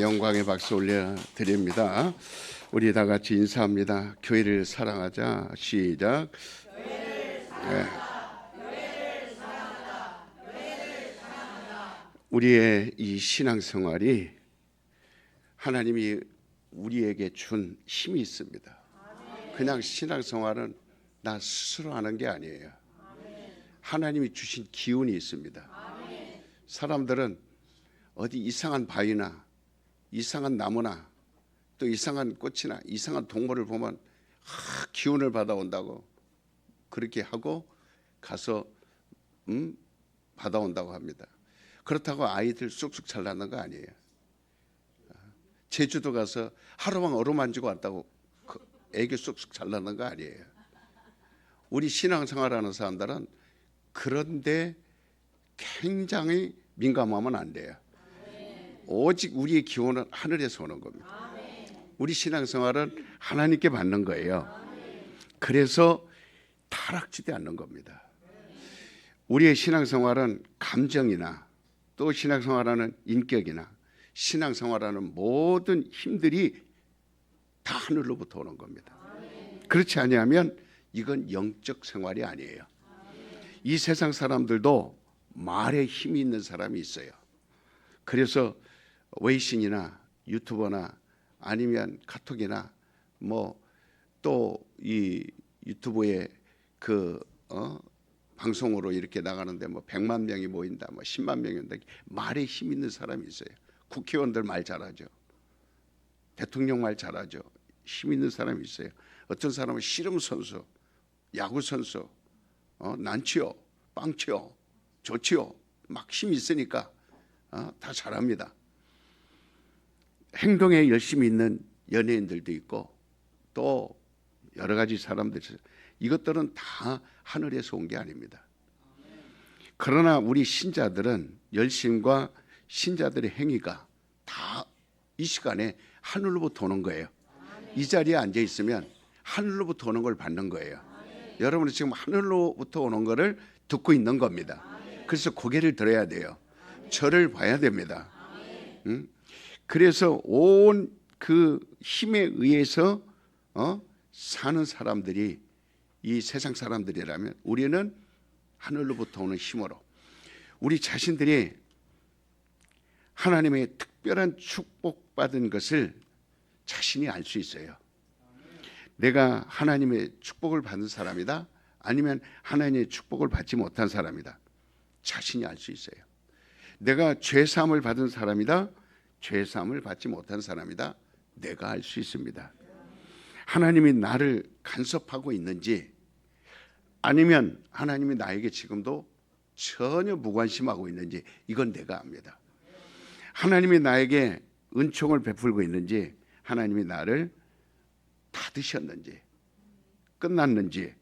영광의 박수 올려드립니다. 우리 다 같이 인사합니다. 교회를 사랑하자. 시작. 우리의 이 신앙생활이 하나님이 우리에게 준 힘이 있습니다. 그냥 신앙생활은 나 스스로 하는 게 아니에요. 하나님이 주신 기운이 있습니다. 사람들은 어디 이상한 바위나 이상한 나무나 또 이상한 꽃이나 이상한 동물을 보면 기운을 받아온다고 그렇게 하고 가서 받아온다고 합니다. 그렇다고 아이들 쑥쑥 잘 낳는 거 아니에요. 제주도 가서 하루만 어루만지고 왔다고 애기 쑥쑥 잘 낳는 거 아니에요. 우리 신앙생활하는 사람들은 그런데 굉장히 민감하면 안 돼요. 오직 우리의 기원은 하늘에서 오는 겁니다. 우리 신앙생활은 하나님께 받는 거예요. 그래서 타락지지 않는 겁니다. 우리의 신앙생활은 감정이나 또 신앙생활하는 인격이나 신앙생활하는 모든 힘들이 다 하늘로부터 오는 겁니다. 그렇지 아니하면 이건 영적 생활이 아니에요. 이 세상 사람들도 말에 힘이 있는 사람이 있어요. 그래서 웨이신이나 유튜버나 아니면 카톡이나 뭐 또 이 유튜브에 방송으로 이렇게 나가는데 뭐 100만 명이 모인다, 뭐 10만 명이 온다. 말에 힘 있는 사람이 있어요. 국회의원들 말 잘하죠. 대통령 말 잘하죠. 힘 있는 사람이 있어요. 어떤 사람은 씨름 선수, 야구 선수, 난치요, 빵치요, 좋지요. 막 힘이 있으니까 다 잘합니다. 행동에 열심히 있는 연예인들도 있고 또 여러 가지 사람들이 있어요. 이것들은 다 하늘에서 온 게 아닙니다. 그러나 우리 신자들은 열심과 신자들의 행위가 다 이 시간에 하늘로부터 오는 거예요. 이 자리에 앉아 있으면 하늘로부터 오는 걸 받는 거예요. 여러분은 지금 하늘로부터 오는 거를 듣고 있는 겁니다. 그래서 고개를 들어야 돼요. 저를 봐야 됩니다. 그래서 온 그 힘에 의해서 사는 사람들이 이 세상 사람들이라면 우리는 하늘로부터 오는 힘으로 우리 자신들이 하나님의 특별한 축복받은 것을 자신이 알 수 있어요. 내가 하나님의 축복을 받은 사람이다, 아니면 하나님의 축복을 받지 못한 사람이다, 자신이 알 수 있어요. 내가 죄사함을 받은 사람이다, 죄사함을 받지 못한 사람이다, 내가 알 수 있습니다. 하나님이 나를 간섭하고 있는지 아니면 하나님이 나에게 지금도 전혀 무관심하고 있는지 이건 내가 압니다. 하나님이 나에게 은총을 베풀고 있는지 하나님이 나를 닫으셨는지 끝났는지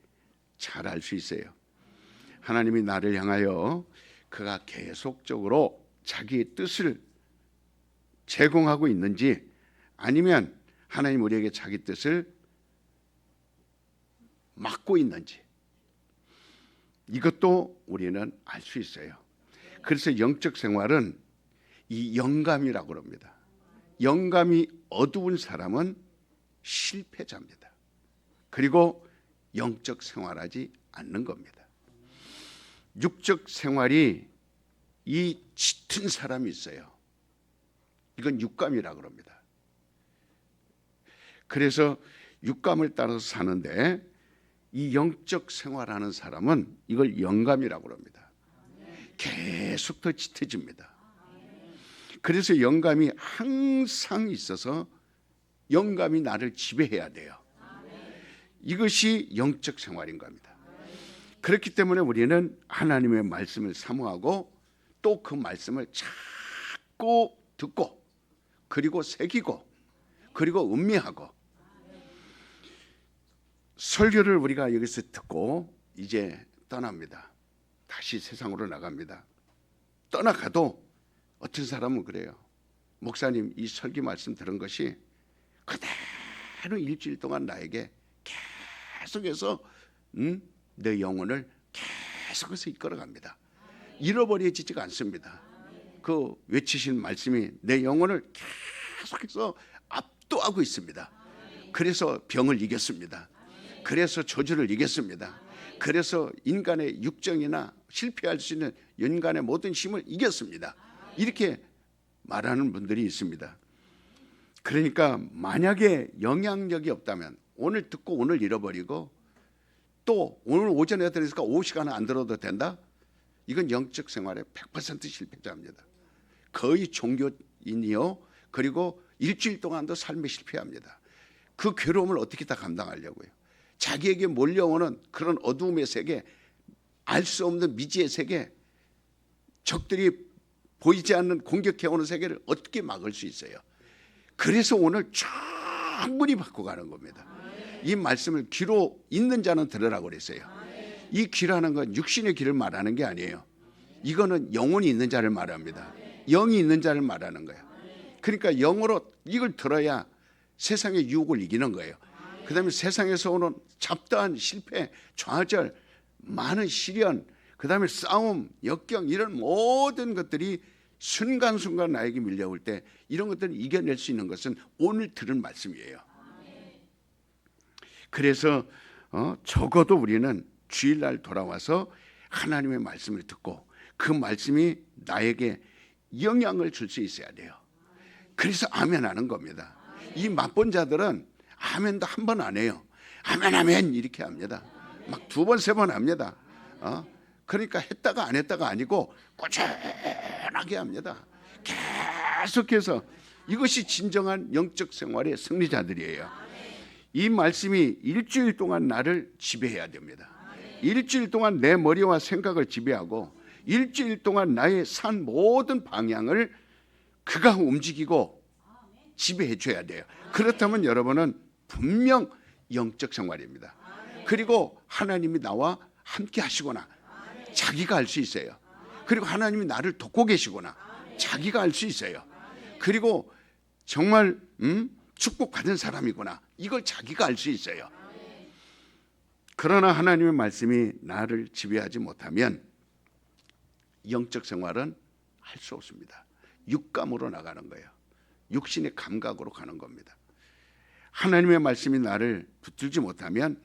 잘 알 수 있어요. 하나님이 나를 향하여 그가 계속적으로 자기의 뜻을 제공하고 있는지 아니면 하나님 우리에게 자기 뜻을 막고 있는지 이것도 우리는 알 수 있어요. 그래서 영적 생활은 이 영감이라고 합니다. 영감이 어두운 사람은 실패자입니다. 그리고 영적 생활하지 않는 겁니다. 육적 생활이 이 짙은 사람이 있어요. 이건 육감이라고 합니다. 그래서 육감을 따라서 사는데 이 영적 생활하는 사람은 이걸 영감이라고 합니다. 계속 더 짙어집니다. 그래서 영감이 항상 있어서 영감이 나를 지배해야 돼요. 이것이 영적 생활인 겁니다. 그렇기 때문에 우리는 하나님의 말씀을 사모하고 또 그 말씀을 자꾸 듣고 그리고 새기고 그리고 음미하고 설교를 우리가 여기서 듣고 이제 떠납니다. 다시 세상으로 나갑니다. 떠나가도 어떤 사람은 그래요. 목사님 이 설교 말씀 들은 것이 그대로 일주일 동안 나에게 계속해서 내 영혼을 계속해서 이끌어갑니다. 잃어버려지지가 않습니다. 그 외치신 말씀이 내 영혼을 계속해서 압도하고 있습니다. 그래서 병을 이겼습니다. 그래서 저주를 이겼습니다. 그래서 인간의 육정이나 실패할 수 있는 인간의 모든 힘을 이겼습니다. 이렇게 말하는 분들이 있습니다. 그러니까 만약에 영향력이 없다면 오늘 듣고 오늘 잃어버리고 또 오늘 오전에 들으니까 오후 시간은 안 들어도 된다? 이건 영적 생활의 100% 실패자입니다. 거의 종교인이요. 그리고 일주일 동안도 삶에 실패합니다. 그 괴로움을 어떻게 다 감당하려고요. 자기에게 몰려오는 그런 어두움의 세계, 알 수 없는 미지의 세계, 적들이 보이지 않는 공격해오는 세계를 어떻게 막을 수 있어요. 그래서 오늘 충분히 바꿔가는 겁니다. 이 말씀을 귀로 있는 자는 들으라고 그랬어요. 이 귀라는 건 육신의 귀를 말하는 게 아니에요. 이거는 영혼이 있는 자를 말합니다. 영이 있는 자를 말하는 거예요. 그러니까 영으로 이걸 들어야 세상의 유혹을 이기는 거예요. 그 다음에 세상에서 오는 잡다한 실패, 좌절, 많은 시련, 그 다음에 싸움, 역경 이런 모든 것들이 순간순간 나에게 밀려올 때 이런 것들을 이겨낼 수 있는 것은 오늘 들은 말씀이에요. 그래서 적어도 우리는 주일날 돌아와서 하나님의 말씀을 듣고 그 말씀이 나에게 영향을 줄 수 있어야 돼요. 그래서 아멘 하는 겁니다. 이 맛본 자들은 아멘도 한 번 안 해요. 아멘 아멘 이렇게 합니다. 막 두 번 세 번 합니다. 그러니까 했다가 안 했다가 아니고 꾸준하게 합니다. 계속해서 이것이 진정한 영적 생활의 승리자들이에요. 이 말씀이 일주일 동안 나를 지배해야 됩니다. 일주일 동안 내 머리와 생각을 지배하고 일주일 동안 나의 산 모든 방향을 그가 움직이고 지배해 줘야 돼요. 그렇다면 여러분은 분명 영적 생활입니다. 그리고 하나님이 나와 함께 하시거나 자기가 알 수 있어요. 그리고 하나님이 나를 돕고 계시거나 자기가 알 수 있어요. 그리고 정말 축복받은 사람이구나 이걸 자기가 알 수 있어요. 그러나 하나님의 말씀이 나를 지배하지 못하면 영적 생활은 할 수 없습니다. 육감으로 나가는 거예요. 육신의 감각으로 가는 겁니다. 하나님의 말씀이 나를 붙들지 못하면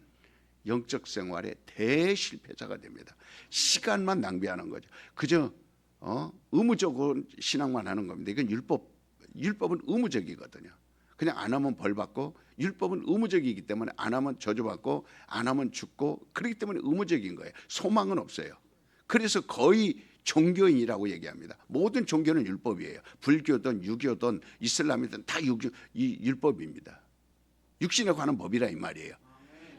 영적 생활의 대실패자가 됩니다. 시간만 낭비하는 거죠. 그저 의무적으로 신앙만 하는 겁니다. 이건 율법은 의무적이거든요. 그냥 안 하면 벌 받고 율법은 의무적이기 때문에 안 하면 저주받고 안 하면 죽고 그렇기 때문에 의무적인 거예요. 소망은 없어요. 그래서 거의 종교인이라고 얘기합니다. 모든 종교는 율법이에요. 불교든 유교든 이슬람이든 다 율법입니다. 육신에 관한 법이라 이 말이에요.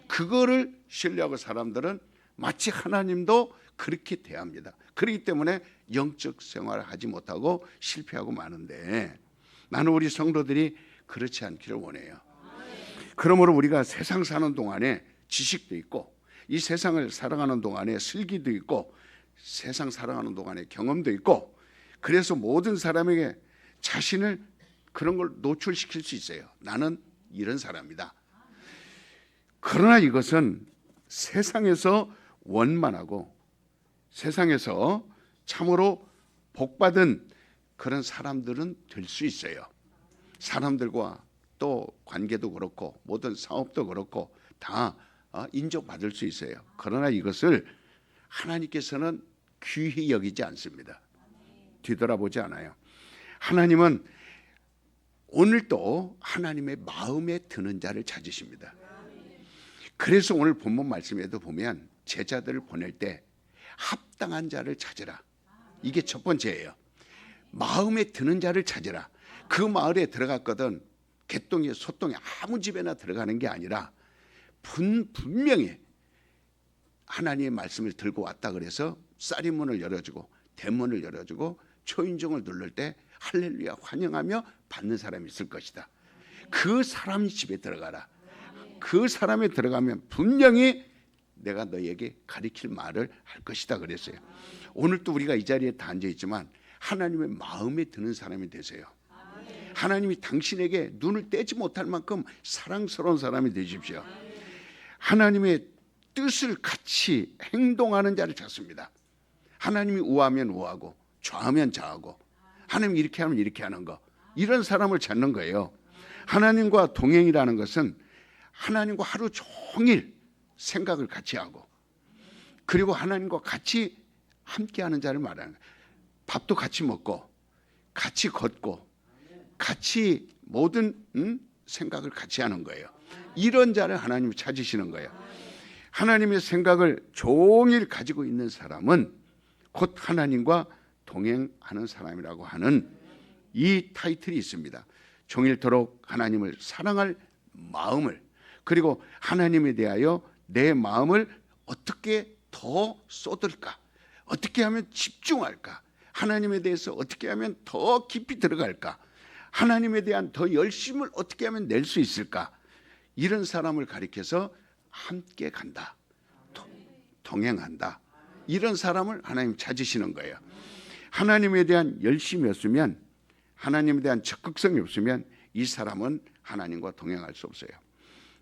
그거를 신뢰하고 사람들은 마치 하나님도 그렇게 대합니다. 그렇기 때문에 영적 생활을 하지 못하고 실패하고 마는데 나는 우리 성도들이 그렇지 않기를 원해요. 그러므로 우리가 세상 사는 동안에 지식도 있고 이 세상을 살아가는 동안에 슬기도 있고 세상 살아가는 동안에 경험도 있고 그래서 모든 사람에게 자신을 그런 걸 노출시킬 수 있어요. 나는 이런 사람이다. 그러나 이것은 세상에서 원만하고 세상에서 참으로 복받은 그런 사람들은 될 수 있어요. 사람들과 또 관계도 그렇고 모든 사업도 그렇고 다 인정받을 수 있어요. 그러나 이것을 하나님께서는 귀히 여기지 않습니다. 뒤돌아보지 않아요. 하나님은 오늘도 하나님의 마음에 드는 자를 찾으십니다. 그래서 오늘 본문 말씀에도 보면 제자들을 보낼 때 합당한 자를 찾으라. 이게 첫 번째예요. 마음에 드는 자를 찾으라. 그 마을에 들어갔거든 개똥이 소똥이 아무 집에나 들어가는 게 아니라 분명히 하나님의 말씀을 들고 왔다 그래서 쌀이문을 열어주고 대문을 열어주고 초인종을 누를 때 할렐루야 환영하며 받는 사람이 있을 것이다. 그 사람 집에 들어가라. 그 사람에 들어가면 분명히 내가 너에게 가리킬 말을 할 것이다 그랬어요. 오늘 또 우리가 이 자리에 다 앉아 있지만 하나님의 마음에 드는 사람이 되세요. 하나님이 당신에게 눈을 떼지 못할 만큼 사랑스러운 사람이 되십시오. 하나님의 뜻을 같이 행동하는 자를 찾습니다. 하나님이 우하면 우하고 좌하면 좌하고 하나님이 이렇게 하면 이렇게 하는 거 이런 사람을 찾는 거예요. 하나님과 동행이라는 것은 하나님과 하루 종일 생각을 같이 하고, 그리고 하나님과 같이 함께하는 자를 말하는 거예요. 밥도 같이 먹고 같이 걷고 같이 모든 생각을 같이 하는 거예요. 이런 자를 하나님이 찾으시는 거예요. 하나님의 생각을 종일 가지고 있는 사람은 곧 하나님과 동행하는 사람이라고 하는 이 타이틀이 있습니다. 종일토록 하나님을 사랑할 마음을, 그리고 하나님에 대하여 내 마음을 어떻게 더 쏟을까, 어떻게 하면 집중할까, 하나님에 대해서 어떻게 하면 더 깊이 들어갈까, 하나님에 대한 더 열심을 어떻게 하면 낼 수 있을까, 이런 사람을 가리켜서 함께 간다, 동행한다, 이런 사람을 하나님 찾으시는 거예요. 하나님에 대한 열심이 없으면, 하나님에 대한 적극성이 없으면 이 사람은 하나님과 동행할 수 없어요.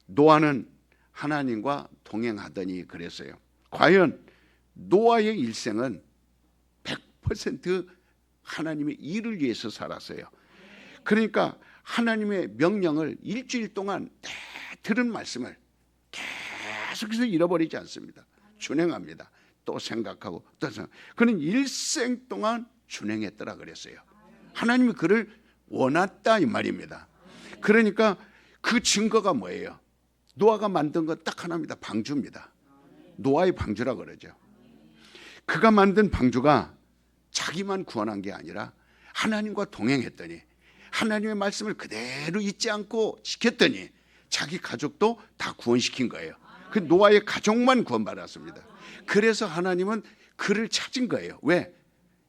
노아는 하나님과 동행하더니 그랬어요. 과연 노아의 일생은 100% 하나님의 일을 위해서 살았어요. 그러니까 하나님의 명령을 일주일 동안 들은 말씀을 계속해서 잃어버리지 않습니다. 준행합니다. 또 생각하고 또 생각. 그는 일생 동안 준행했더라 그랬어요. 하나님이 그를 원했다 이 말입니다. 그러니까 그 증거가 뭐예요? 노아가 만든 것 딱 하나입니다. 방주입니다. 노아의 방주라 그러죠. 그가 만든 방주가 자기만 구원한 게 아니라 하나님과 동행했더니, 하나님의 말씀을 그대로 잊지 않고 지켰더니 자기 가족도 다 구원시킨 거예요. 그 노아의 가족만 구원받았습니다. 그래서 하나님은 그를 찾은 거예요. 왜?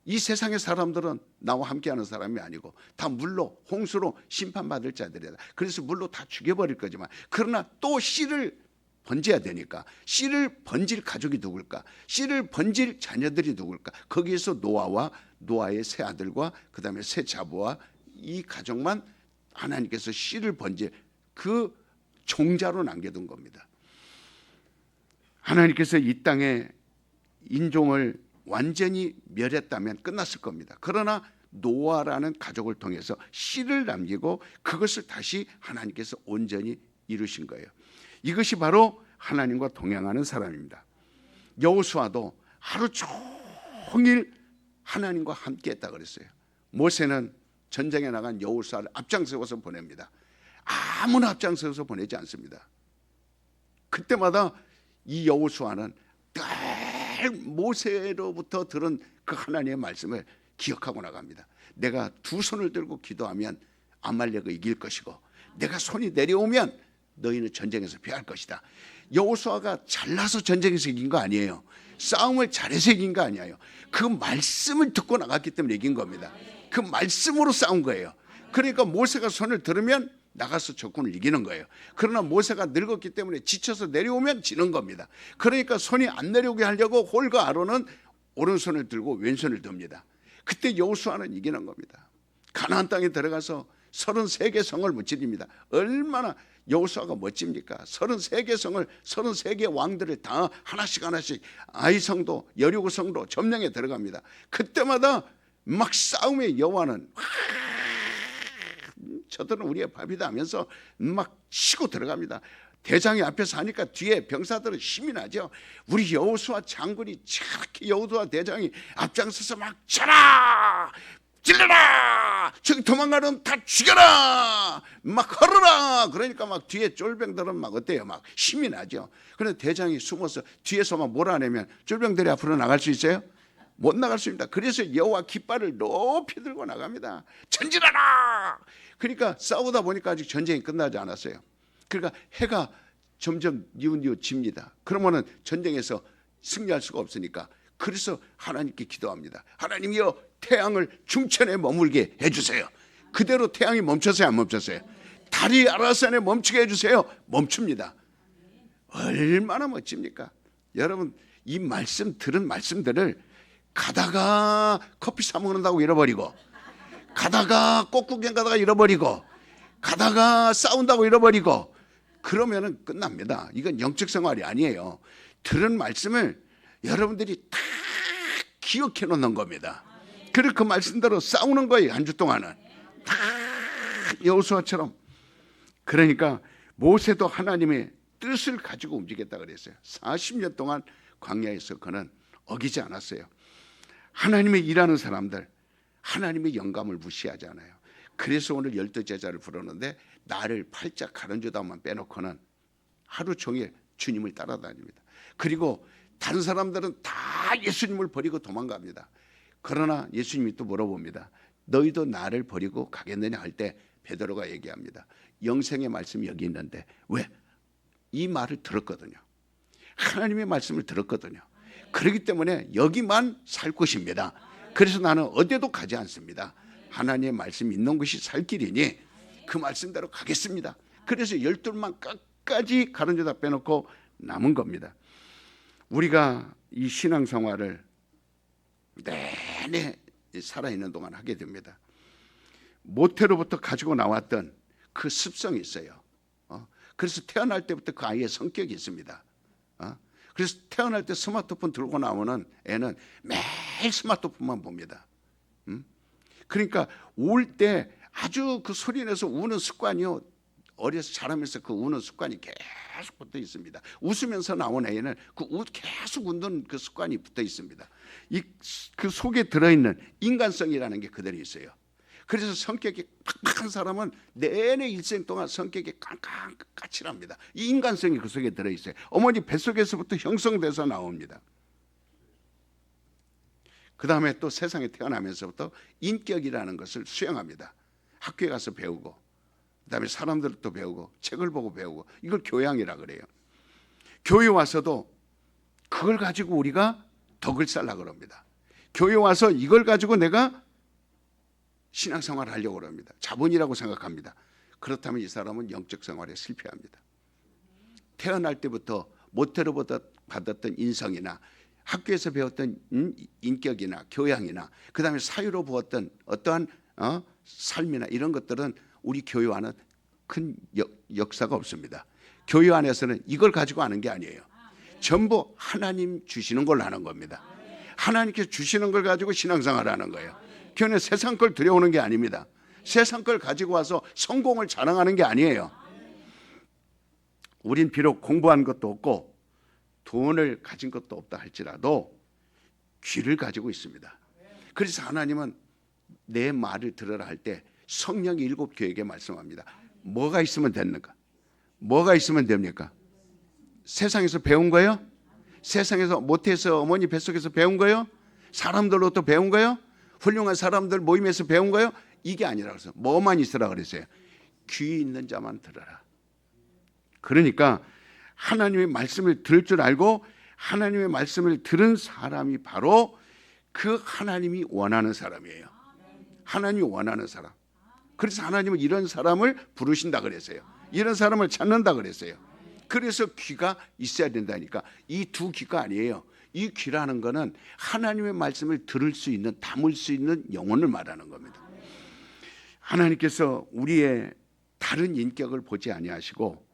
이 세상의 사람들은 나와 함께하는 사람이 아니고 다 물로, 홍수로 심판받을 자들이다. 그래서 물로 다 죽여버릴 거지만, 그러나 또 씨를 번져야 되니까, 씨를 번질 가족이 누굴까, 씨를 번질 자녀들이 누굴까, 거기에서 노아와 노아의 세 아들과 그 다음에 세 자부와 이 가족만 하나님께서 씨를 번질 그 종자로 남겨둔 겁니다. 하나님께서 이 땅에 인종을 완전히 멸했다면 끝났을 겁니다. 그러나 노아라는 가족을 통해서 씨를 남기고 그것을 다시 하나님께서 온전히 이루신 거예요. 이것이 바로 하나님과 동행하는 사람입니다. 여호수아도 하루 종일 하나님과 함께했다 그랬어요. 모세는 전쟁에 나간 여호수아를 앞장서서 보냅니다. 아무나 앞장서서 보내지 않습니다. 그때마다 이 여호수아는 늘 모세로부터 들은 그 하나님의 말씀을 기억하고 나갑니다. 내가 두 손을 들고 기도하면 아말렉을 이길 것이고, 내가 손이 내려오면 너희는 전쟁에서 패할 것이다. 여호수아가 잘나서 전쟁에서 이긴 거 아니에요. 싸움을 잘해서 이긴 거 아니에요. 그 말씀을 듣고 나갔기 때문에 이긴 겁니다. 그 말씀으로 싸운 거예요. 그러니까 모세가 손을 들으면 나가서 적군을 이기는 거예요. 그러나 모세가 늙었기 때문에 지쳐서 내려오면 지는 겁니다. 그러니까 손이 안 내려오게 하려고 홀과 아론은 오른손을 들고 왼손을 듭니다. 그때 여호수아는 이기는 겁니다. 가나안 땅에 들어가서 33개 성을 무찌릅니다. 얼마나 여호수아가 멋집니까? 33개 성을, 33개 왕들을 다 하나씩 아이성도 여리고성도 점령에 들어갑니다. 그때마다 막 싸움의 여호와는 저들은 우리의 밥이다 하면서 막 치고 들어갑니다. 대장이 앞에서 하니까 뒤에 병사들은 힘이 나죠. 우리 여호수아 장군이 저렇게 여호수아 대장이 앞장서서 막 쳐라, 찔러라, 저기 도망가는 다 죽여라, 막 헐어라. 그러니까 막 뒤에 쫄병들은 막 어때요? 막 힘이 나죠. 그런데 대장이 숨어서 뒤에서 막 몰아내면 쫄병들이 앞으로 나갈 수 있어요? 못 나갈 수 있습니다. 그래서 여호와 깃발을 높이 들고 나갑니다. 전진하라. 그러니까 싸우다 보니까 아직 전쟁이 끝나지 않았어요. 그러니까 해가 점점 뉘우집니다. 그러면은 전쟁에서 승리할 수가 없으니까, 그래서 하나님께 기도합니다. 하나님이여, 태양을 중천에 머물게 해주세요. 그대로 태양이 멈췄어요, 안 멈췄어요? 달이 아라산에 멈추게 해주세요. 멈춥니다. 얼마나 멋집니까? 여러분, 이 말씀 들은 말씀들을 가다가 커피 사 먹는다고 잃어버리고, 가다가 꽃구경 가다가 잃어버리고, 가다가 싸운다고 잃어버리고, 그러면은 끝납니다. 이건 영적 생활이 아니에요. 들은 말씀을 여러분들이 다 기억해 놓는 겁니다. 그리고 그 말씀대로 싸우는 거예요. 한 주 동안은 다 여호수아처럼. 그러니까 모세도 하나님의 뜻을 가지고 움직였다 그랬어요. 40년 동안 광야에서 그는 어기지 않았어요. 하나님의 일하는 사람들, 하나님의 영감을 무시하지 않아요. 그래서 오늘 12제자를 부르는데 나를 팔자 가론유다만 빼놓고는 하루 종일 주님을 따라다닙니다. 그리고 다른 사람들은 다 예수님을 버리고 도망갑니다. 그러나 예수님이 또 물어봅니다. 너희도 나를 버리고 가겠느냐 할 때 베드로가 얘기합니다. 영생의 말씀이 여기 있는데 왜? 이 말을 들었거든요. 하나님의 말씀을 들었거든요. 그렇기 때문에 여기만 살 것입니다. 그래서 나는 어디에도 가지 않습니다. 하나님의 말씀이 있는 것이 살 길이니 그 말씀대로 가겠습니다. 그래서 12만 끝까지 가론유다 빼놓고 남은 겁니다. 우리가 이 신앙생활을 내내 살아있는 동안 하게 됩니다. 모태로부터 가지고 나왔던 그 습성이 있어요. 그래서 태어날 때부터 그 아이의 성격이 있습니다. 그래서 태어날 때 스마트폰 들고 나오는 애는 매일 스마트폰만 봅니다. 그러니까 울 때 아주 그 소리 내서 우는 습관이요. 어려서 자라면서 그 우는 습관이 계속 붙어 있습니다. 웃으면서 나온 애는 계속 웃는 그 습관이 붙어 있습니다. 그 속에 들어있는 인간성이라는 게 그대로 있어요. 그래서 성격이 팍팍한 사람은 내내 일생 동안 성격이 까칠합니다. 이 인간성이 그 속에 들어있어요. 어머니 뱃속에서부터 형성돼서 나옵니다. 그 다음에 또 세상에 태어나면서부터 인격이라는 것을 수행합니다. 학교에 가서 배우고, 그 다음에 사람들도 배우고, 책을 보고 배우고, 이걸 교양이라 그래요. 교회 와서도 그걸 가지고 우리가 덕을 쌓으려고 그럽니다. 교회 와서 이걸 가지고 내가 신앙생활을 하려고 합니다. 자본이라고 생각합니다. 그렇다면 이 사람은 영적 생활에 실패합니다. 태어날 때부터 모태로부터 받았던 인성이나 학교에서 배웠던 인격이나 교양이나 그 다음에 사유로 보았던 어떠한 삶이나 이런 것들은 우리 교회와는 큰 역사가 없습니다. 교회 안에서는 이걸 가지고 하는 게 아니에요. 전부 하나님 주시는 걸 하는 겁니다. 하나님께서 주시는 걸 가지고 신앙생활을 하는 거예요. 교회는 세상 걸 들여오는 게 아닙니다. 세상 걸 가지고 와서 성공을 자랑하는 게 아니에요. 우린 비록 공부한 것도 없고 돈을 가진 것도 없다 할지라도 귀를 가지고 있습니다. 그래서 하나님은 내 말을 들으라 할 때 성령이 7교회에게 말씀합니다. 뭐가 있으면 됩니까? 뭐가 있으면 됩니까? 세상에서 배운 거요? 세상에서 모태에서 어머니 뱃속에서 배운 거요? 사람들로부터 배운 거요? 훌륭한 사람들 모임에서 배운 거요? 이게 아니라 그래서 뭐만 있으라 그랬어요? 귀 있는 자만 들어라. 그러니까 하나님의 말씀을 들을 줄 알고 하나님의 말씀을 들은 사람이 바로 그 하나님이 원하는 사람이에요. 하나님이 원하는 사람. 그래서 하나님은 이런 사람을 부르신다 그랬어요. 이런 사람을 찾는다 그랬어요. 그래서 귀가 있어야 된다니까. 이 두 귀가 아니에요. 이 귀라는 거는 하나님의 말씀을 들을 수 있는, 담을 수 있는 영혼을 말하는 겁니다. 하나님께서 우리의 다른 인격을 보지 아니하시고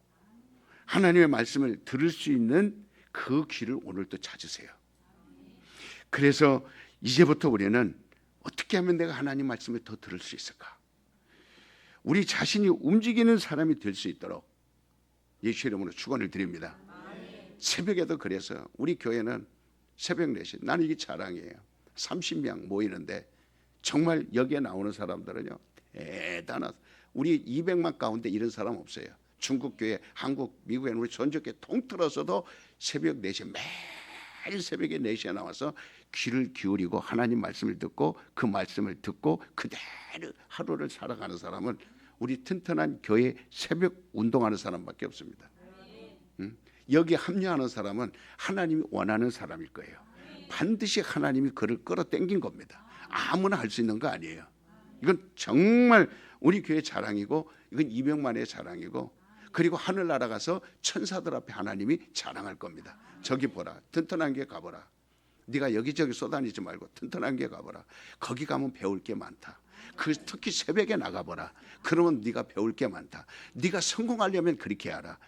하나님의 말씀을 들을 수 있는 그 귀를 오늘도 찾으세요. 그래서 이제부터 우리는 어떻게 하면 내가 하나님 말씀을 더 들을 수 있을까? 우리 자신이 움직이는 사람이 될 수 있도록 예수 이름으로 축원을 드립니다. 새벽에도 그래서 우리 교회는 새벽 4시, 나는 이게 자랑이에요. 30명 모이는데 정말 여기에 나오는 사람들은요 대단한, 우리 200만 가운데 이런 사람 없어요. 중국 교회, 한국, 미국에 우리 전적교회 통틀어서도 새벽 4시, 매일 새벽에 4시에 나와서 귀를 기울이고 하나님 말씀을 듣고 그 말씀을 듣고 그대로 하루를 살아가는 사람은 우리 튼튼한 교회 새벽 운동하는 사람밖에 없습니다. 여기 합류하는 사람은 하나님이 원하는 사람일 거예요. 반드시 하나님이 그를 끌어당긴 겁니다. 아무나 할 수 있는 거 아니에요. 이건 정말 우리 교회 자랑이고 이건 200만의 자랑이고, 그리고 하늘나라 가서 천사들 앞에 하나님이 자랑할 겁니다. 저기 보라, 튼튼한 게 가보라. 네가 여기저기 쏘다니지 말고 튼튼한 게 가보라. 거기 가면 배울 게 많다. 특히 새벽에 나가보라. 그러면 네가 배울 게 많다. 네가 성공하려면 그렇게 하라.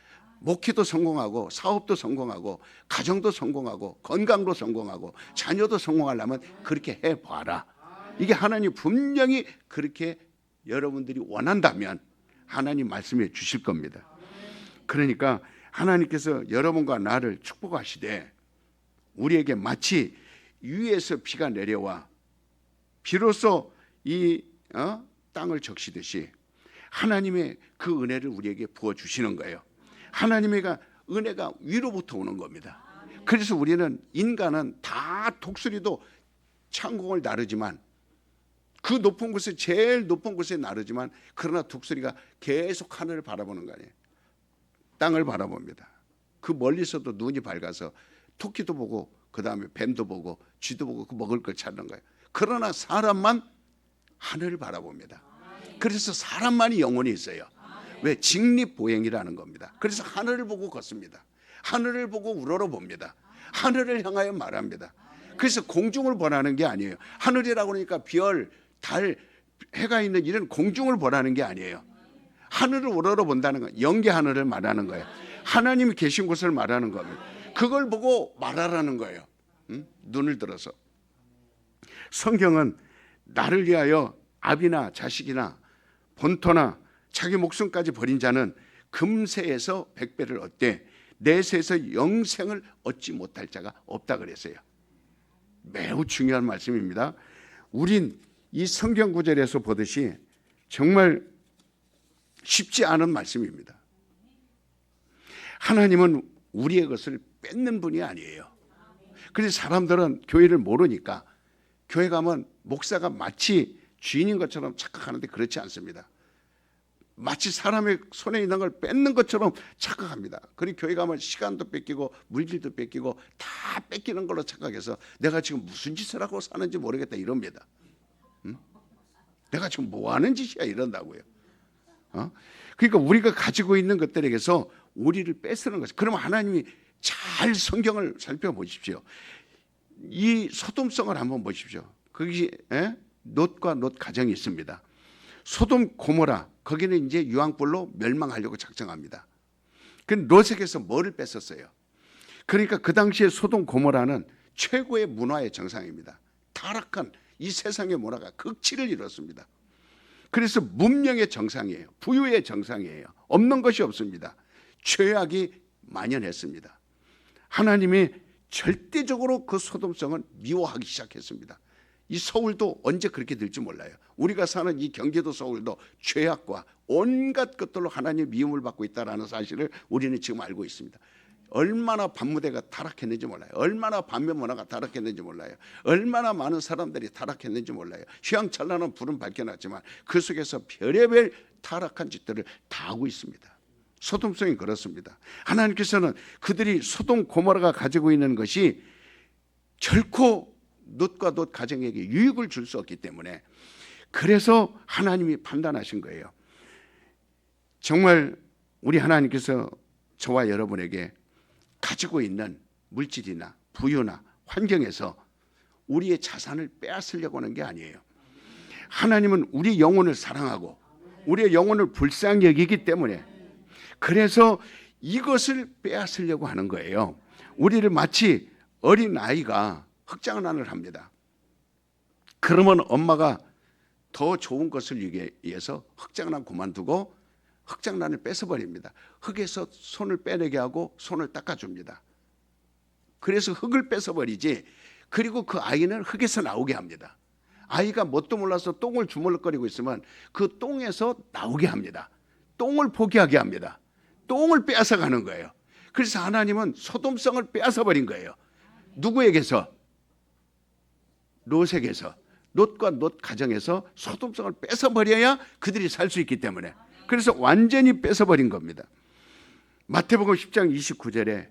목회도 성공하고 사업도 성공하고 가정도 성공하고 건강도 성공하고 자녀도 성공하려면 그렇게 해봐라. 이게 하나님 분명히 그렇게 여러분들이 원한다면 하나님 말씀해 주실 겁니다. 그러니까 하나님께서 여러분과 나를 축복하시되 우리에게 마치 위에서 비가 내려와 비로소 이 땅을 적시듯이 하나님의 그 은혜를 우리에게 부어주시는 거예요. 하나님의 은혜가 위로부터 오는 겁니다. 그래서 우리는 인간은 다 독수리도 창공을 나르지만 그 높은 곳에 제일 높은 곳에 나르지만 그러나 독수리가 계속 하늘을 바라보는 거 아니에요. 땅을 바라봅니다. 그 멀리서도 눈이 밝아서 토끼도 보고 그 다음에 뱀도 보고 쥐도 보고 그 먹을 걸 찾는 거예요. 그러나 사람만 하늘을 바라봅니다. 그래서 사람만이 영혼이 있어요. 왜? 직립보행이라는 겁니다. 그래서 하늘을 보고 걷습니다. 하늘을 보고 우러러봅니다. 하늘을 향하여 말합니다. 그래서 공중을 보라는 게 아니에요. 하늘이라고 하니까 별, 달, 해가 있는 이런 공중을 보라는 게 아니에요. 하늘을 우러러본다는 건 영계 하늘을 말하는 거예요. 하나님이 계신 곳을 말하는 겁니다. 그걸 보고 말하라는 거예요. 눈을 들어서. 성경은 나를 위하여 아비나 자식이나 본토나 자기 목숨까지 버린 자는 금세에서 100배를 얻되 내세에서 영생을 얻지 못할 자가 없다 그랬어요. 매우 중요한 말씀입니다. 우린 이 성경 구절에서 보듯이 정말 쉽지 않은 말씀입니다. 하나님은 우리의 것을 뺏는 분이 아니에요. 그래서 사람들은 교회를 모르니까 교회 가면 목사가 마치 주인인 것처럼 착각하는데 그렇지 않습니다. 마치 사람의 손에 있는 걸 뺏는 것처럼 착각합니다. 그리고 교회 가면 시간도 뺏기고 물질도 뺏기고 다 뺏기는 걸로 착각해서 내가 지금 무슨 짓을 하고 사는지 모르겠다 이럽니다. 내가 지금 뭐 하는 짓이야 이런다고요. 그러니까 우리가 가지고 있는 것들에게서 우리를 뺏는 것이. 그러면 하나님이 잘 성경을 살펴보십시오. 이 소돔성을 한번 보십시오. 거기 롯과 롯 가정이 있습니다. 소돔 고모라 거기는 이제 유황불로 멸망하려고 작정합니다. 그 롯에게서 뭐를 뺏었어요? 그러니까 그 당시에 소돔 고모라는 최고의 문화의 정상입니다. 타락한 이 세상의 문화가 극치를 이뤘습니다. 그래서 문명의 정상이에요. 부유의 정상이에요. 없는 것이 없습니다. 죄악이 만연했습니다. 하나님이 절대적으로 그 소돔성을 미워하기 시작했습니다. 이 서울도 언제 그렇게 될지 몰라요. 우리가 사는 이 경기도 서울도 죄악과 온갖 것들로 하나님의 미움을 받고 있다는 사실을 우리는 지금 알고 있습니다. 얼마나 밤무대가 타락했는지 몰라요. 얼마나 반면 문화가 타락했는지 몰라요. 얼마나 많은 사람들이 타락했는지 몰라요. 휘황찬란한 불은 밝혀놨지만 그 속에서 별의별 타락한 짓들을 다 하고 있습니다. 소돔성이 그렇습니다. 하나님께서는 그들이 소돔 고모라가 가지고 있는 것이 결코 롯과 롯 가정에게 유익을 줄 수 없기 때문에 그래서 하나님이 판단하신 거예요. 정말 우리 하나님께서 저와 여러분에게 가지고 있는 물질이나 부유나 환경에서 우리의 자산을 빼앗으려고 하는 게 아니에요. 하나님은 우리 영혼을 사랑하고 우리의 영혼을 불쌍히 여기기 때문에 그래서 이것을 빼앗으려고 하는 거예요. 우리를 마치 어린 아이가 흑장난을 합니다. 그러면 엄마가 더 좋은 것을 위해서 흑장난 그만두고 흑장난을 뺏어버립니다. 흙에서 손을 빼내게 하고 손을 닦아줍니다. 그래서 흙을 뺏어버리지 그리고 그 아이는 흙에서 나오게 합니다. 아이가 뭣도 몰라서 똥을 주물럭거리고 있으면 그 똥에서 나오게 합니다. 똥을 포기하게 합니다. 똥을 빼앗아가는 거예요. 그래서 하나님은 소돔성을 빼앗아버린 거예요. 누구에게서? 롯에게서. 롯과 롯 가정에서 소돔성을 뺏어버려야 그들이 살 수 있기 때문에 그래서 완전히 뺏어버린 겁니다. 마태복음 10장 29절에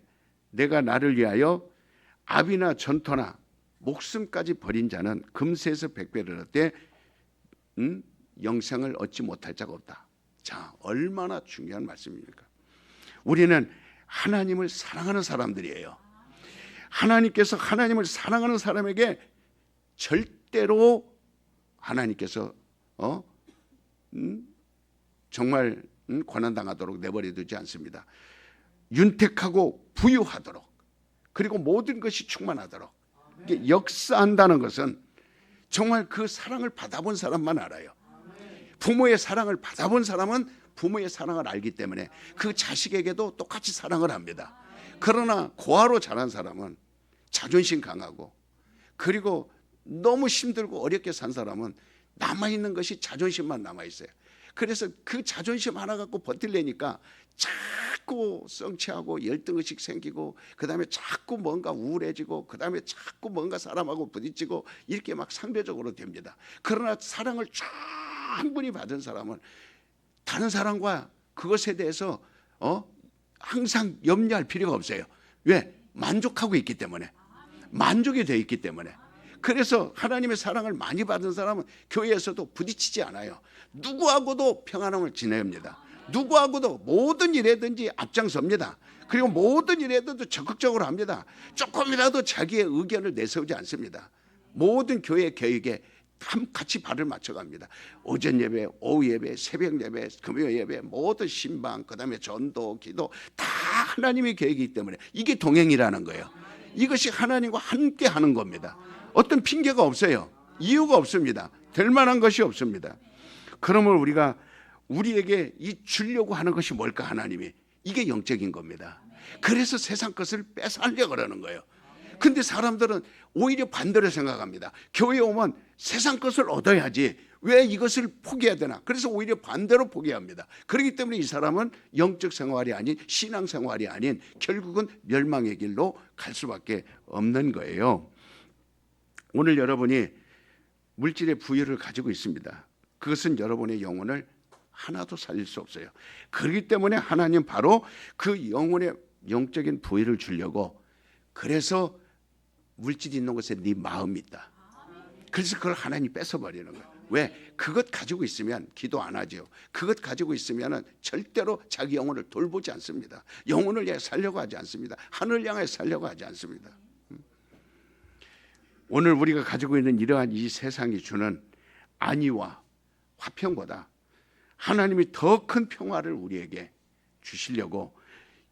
내가 나를 위하여 아비나 전토나 목숨까지 버린 자는 금세에서 100배를 얻되 영생을 얻지 못할 자가 없다. 자, 얼마나 중요한 말씀입니까? 우리는 하나님을 사랑하는 사람들이에요. 하나님께서 하나님을 사랑하는 사람에게 절대로 하나님께서 정말 고난당하도록 내버려 두지 않습니다. 윤택하고 부유하도록 그리고 모든 것이 충만하도록 이게 역사한다는 것은 정말 그 사랑을 받아본 사람만 알아요. 부모의 사랑을 받아본 사람은 부모의 사랑을 알기 때문에 그 자식에게도 똑같이 사랑을 합니다. 그러나 고아로 자란 사람은 자존심 강하고, 그리고 너무 힘들고 어렵게 산 사람은 남아있는 것이 자존심만 남아있어요. 그래서 그 자존심 하나 갖고 버틸래니까 자꾸 성취하고 열등의식 생기고, 그 다음에 자꾸 뭔가 우울해지고, 그 다음에 자꾸 뭔가 사람하고 부딪히고, 이렇게 막 상대적으로 됩니다. 그러나 사랑을 충분히 받은 사람은 다른 사람과 그것에 대해서 항상 염려할 필요가 없어요. 왜? 만족하고 있기 때문에, 만족이 되어 있기 때문에. 그래서 하나님의 사랑을 많이 받은 사람은 교회에서도 부딪히지 않아요. 누구하고도 평안함을 지냅니다. 누구하고도 모든 일에든지 앞장섭니다. 그리고 모든 일에도 적극적으로 합니다. 조금이라도 자기의 의견을 내세우지 않습니다. 모든 교회 계획에 같이 발을 맞춰갑니다. 오전 예배, 오후 예배, 새벽 예배, 금요 예배, 모든 신방, 그 다음에 전도, 기도 다 하나님의 계획이기 때문에 이게 동행이라는 거예요. 이것이 하나님과 함께 하는 겁니다. 어떤 핑계가 없어요. 이유가 없습니다. 될 만한 것이 없습니다. 그러면 우리에게 이 주려고 하는 것이 뭘까? 하나님이 이게 영적인 겁니다. 그래서 세상 것을 뺏어가려고 그러는 거예요. 근데 사람들은 오히려 반대로 생각합니다. 교회에 오면 세상 것을 얻어야지 왜 이것을 포기해야 되나? 그래서 오히려 반대로 포기합니다. 그렇기 때문에 이 사람은 영적 생활이 아닌 신앙 생활이 아닌 결국은 멸망의 길로 갈 수밖에 없는 거예요. 오늘 여러분이 물질의 부유를 가지고 있습니다. 그것은 여러분의 영혼을 하나도 살릴 수 없어요. 그렇기 때문에 하나님 바로 그 영혼의 영적인 부유를 주려고, 그래서 물질이 있는 곳에 네 마음이 있다. 그래서 그걸 하나님 뺏어버리는 거예요. 왜? 그것 가지고 있으면 기도 안 하죠. 그것 가지고 있으면 절대로 자기 영혼을 돌보지 않습니다. 영혼을 향해 살려고 하지 않습니다. 하늘 향해 살려고 하지 않습니다. 오늘 우리가 가지고 있는 이러한 이 세상이 주는 안위와 화평보다 하나님이 더 큰 평화를 우리에게 주시려고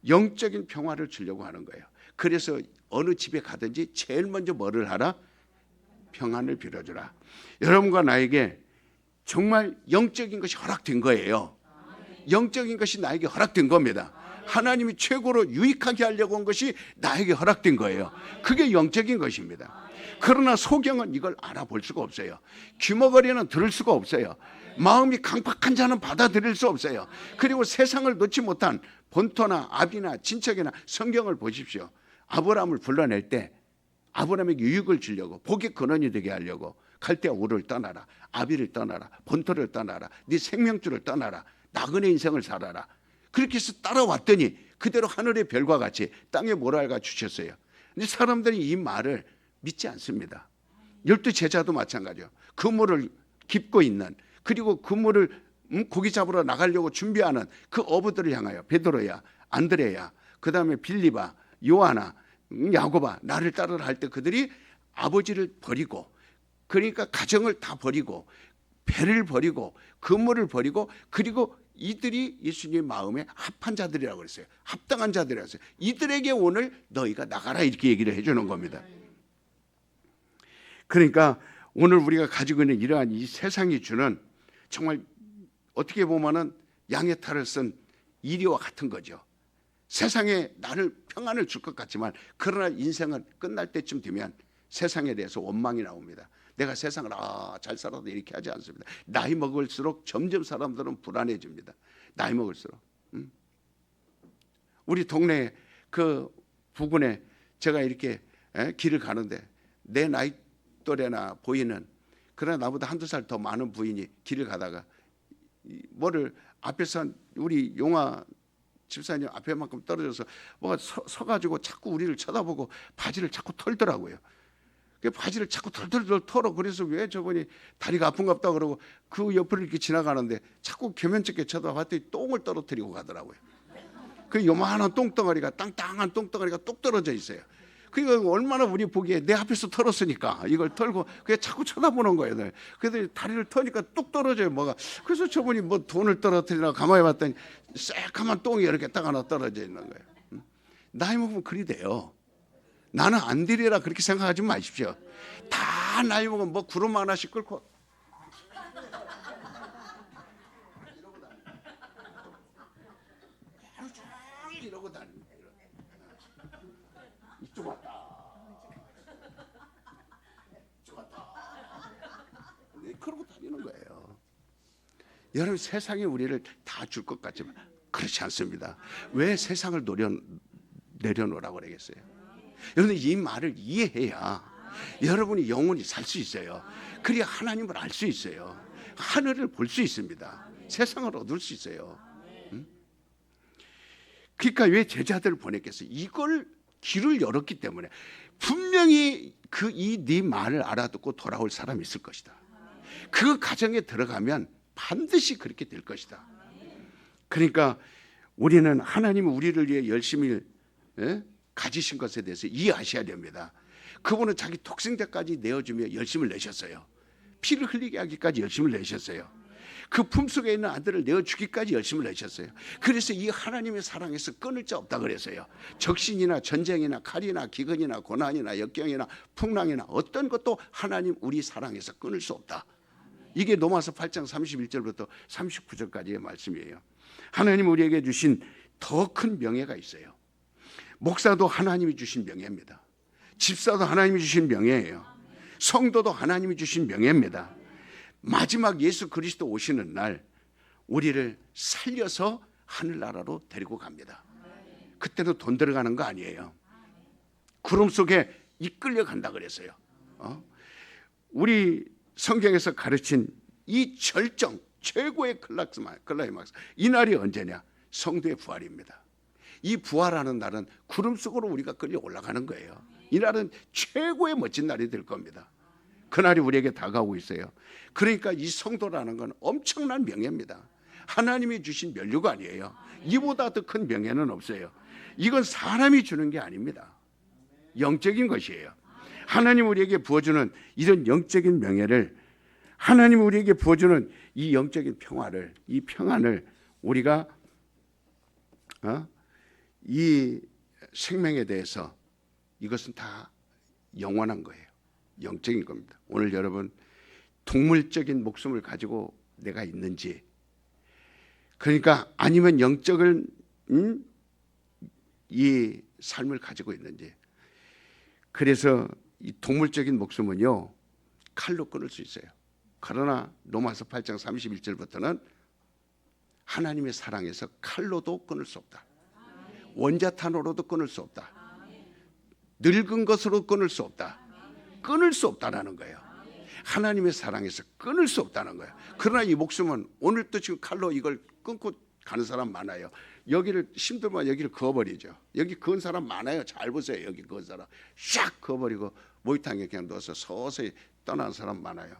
영적인 평화를 주려고 하는 거예요. 그래서 어느 집에 가든지 제일 먼저 뭐를 하라? 평안을 빌어주라. 여러분과 나에게 정말 영적인 것이 허락된 거예요. 영적인 것이 나에게 허락된 겁니다. 하나님이 최고로 유익하게 하려고 한 것이 나에게 허락된 거예요. 그게 영적인 것입니다. 그러나 소경은 이걸 알아볼 수가 없어요. 귀머거리는 들을 수가 없어요. 마음이 강팍한 자는 받아들일 수 없어요. 그리고 세상을 놓지 못한 본토나 아비나 친척이나 성경을 보십시오. 아브라함을 불러낼 때 아브라함에게 유익을 주려고, 복의 근원이 되게 하려고 갈대아 우를 떠나라, 아비를 떠나라, 본토를 떠나라, 네 생명줄을 떠나라, 나그네 인생을 살아라. 그렇게 해서 따라왔더니 그대로 하늘의 별과 같이 땅에 모랄가 주셨어요. 근데 사람들이 이 말을 믿지 않습니다. 12 제자도 마찬가지요. 그물을 깁고 있는, 그리고 그물을 고기 잡으러 나가려고 준비하는 그 어부들을 향하여 베드로야, 안드레야, 그 다음에 빌리바, 요하나, 야고바 나를 따르라 할 때 그들이 아버지를 버리고, 그러니까 가정을 다 버리고 배를 버리고 그물을 버리고, 그리고 이들이 예수님의 마음에 합한 자들이라고 그랬어요. 합당한 자들이라고 했어요. 이들에게 오늘 너희가 나가라 이렇게 얘기를 해주는 겁니다. 그러니까 오늘 우리가 가지고 있는 이러한 이 세상이 주는, 정말 어떻게 보면은 양의 탈을 쓴 이리와 같은 거죠. 세상에 나를 평안을 줄 것 같지만, 그러나 인생은 끝날 때쯤 되면 세상에 대해서 원망이 나옵니다. 내가 세상을 잘 살아도 이렇게 하지 않습니다. 나이 먹을수록 점점 사람들은 불안해집니다. 나이 먹을수록. 우리 동네 그 부근에 제가 이렇게 길을 가는데 내 나이 또래나 보이는, 그러나 나보다 한두 살 더 많은 부인이 길을 가다가 뭐를 앞에서 우리 용화 집사님 앞에만큼 떨어져서 뭐가 서가지고 자꾸 우리를 쳐다보고 바지를 자꾸 털더라고요. 그 바지를 자꾸 털 털어. 그래서 왜 저분이 다리가 아픈갑다 그러고 그 옆을 이렇게 지나가는데 자꾸 겸연쩍게 쳐다봤더니 똥을 떨어뜨리고 가더라고요. 그 요만한 똥덩어리가, 땅땅한 똥덩어리가 뚝 떨어져 있어요. 그러니까 얼마나 우리 보기에 내 앞에서 털었으니까 이걸 털고 그냥 자꾸 쳐다보는 거예요. 그래서 다리를 터니까 뚝 떨어져요, 뭐가. 그래서 저분이 뭐 돈을 떨어뜨리나 가만히 봤더니 새까만 똥이 이렇게 딱 하나 떨어져 있는 거예요. 나이 먹으면 그리 돼요. 나는 안 되리라 그렇게 생각하지 마십시오. 다 나이 먹으면 뭐 구름 하나씩 끓고 다닙니다. 이쪽 왔다. 이쪽 왔다. 그러고 다니는 거예요. 여러분, 세상이 우리를 다 줄 것 같지만 그렇지 않습니다. 왜 세상을 내려놓으라고 그러겠어요? 여러분, 이 말을 이해해야 여러분이 영원히 살 수 있어요. 그래야 하나님을 알 수 있어요. 하늘을 볼 수 있습니다. 세상을 얻을 수 있어요. 그러니까 왜 제자들을 보냈겠어요? 이걸 길을 열었기 때문에 분명히 이 네 말을 알아듣고 돌아올 사람이 있을 것이다. 그 가정에 들어가면 반드시 그렇게 될 것이다. 그러니까 우리는 하나님은 우리를 위해 열심히 가지신 것에 대해서 이해하셔야 됩니다. 그분은 자기 독생자까지 내어주며 열심을 내셨어요. 피를 흘리게 하기까지 열심을 내셨어요. 그 품속에 있는 아들을 내어주기까지 열심을 내셨어요. 그래서 이 하나님의 사랑에서 끊을 자 없다 그랬어요. 적신이나 전쟁이나 칼이나 기근이나 고난이나 역경이나 풍랑이나 어떤 것도 하나님 우리 사랑에서 끊을 수 없다. 이게 로마서 8장 31절부터 39절까지의 말씀이에요. 하나님 우리에게 주신 더 큰 명예가 있어요. 목사도 하나님이 주신 명예입니다. 집사도 하나님이 주신 명예예요. 성도도 하나님이 주신 명예입니다. 마지막 예수 그리스도 오시는 날 우리를 살려서 하늘나라로 데리고 갑니다. 그때도 돈 들어가는 거 아니에요. 구름 속에 이끌려 간다 그랬어요. 우리 성경에서 가르친 이 절정 최고의 클라이막스, 이 날이 언제냐? 성도의 부활입니다. 이 부활하는 날은 구름 속으로 우리가 끌려 올라가는 거예요. 이 날은 최고의 멋진 날이 될 겁니다. 그날이 우리에게 다가오고 있어요. 그러니까 이 성도라는 건 엄청난 명예입니다. 하나님이 주신 면류가 아니에요. 이보다 더 큰 명예는 없어요. 이건 사람이 주는 게 아닙니다. 영적인 것이에요. 하나님 우리에게 부어주는 이런 영적인 명예를, 하나님 우리에게 부어주는 이 영적인 평화를, 이 평안을 우리가 이 생명에 대해서 이것은 다 영원한 거예요. 영적인 겁니다. 오늘 여러분 동물적인 목숨을 가지고 내가 있는지, 그러니까 아니면 영적인 이 삶을 가지고 있는지. 그래서 이 동물적인 목숨은요 칼로 끊을 수 있어요. 그러나 로마서 8장 31절부터는 하나님의 사랑에서 칼로도 끊을 수 없다. 원자탄으로도 끊을 수 없다. 늙은 것으로 끊을 수 없다. 끊을 수 없다라는 거예요. 하나님의 사랑에서 끊을 수 없다는 거예요. 그러나 이 목숨은 오늘도 지금 칼로 이걸 끊고 가는 사람 많아요. 여기를 힘들면 여기를 그어버리죠. 여기 그은 사람 많아요. 잘 보세요. 여기 그은 사람 샥 그어버리고 모이탕에 그냥 넣어서 서서히 떠나는 사람 많아요.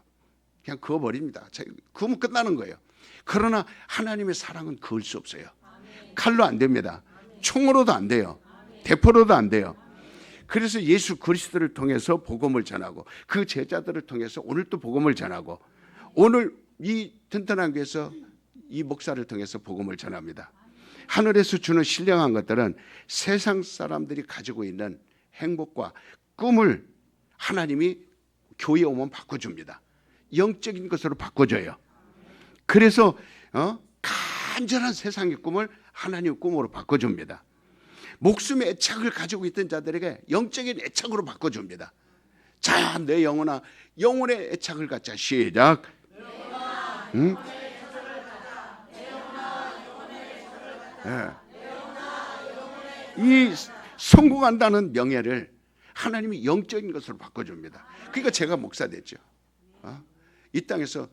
그냥 그어버립니다. 그으면 끝나는 거예요. 그러나 하나님의 사랑은 그을 수 없어요. 칼로 안 됩니다. 총으로도 안 돼요. 대포로도 안 돼요. 그래서 예수 그리스도를 통해서 복음을 전하고 그 제자들을 통해서 오늘 또 복음을 전하고 오늘 이 튼튼한 교회에서 이 목사를 통해서 복음을 전합니다. 하늘에서 주는 신령한 것들은 세상 사람들이 가지고 있는 행복과 꿈을 하나님이 교회에 오면 바꿔줍니다. 영적인 것으로 바꿔줘요. 그래서 간절한 세상의 꿈을 하나님의 꿈으로 바꿔줍니다. 목숨의 애착을 가지고 있던 자들에게 영적인 애착으로 바꿔줍니다. 자, 내 영혼아, 영혼의 애착을 갖자. 시작. 응? 이 성공한다는 명예를 하나님이 영적인 것으로 바꿔줍니다. 그러니까 제가 목사 됐죠. 이 땅에서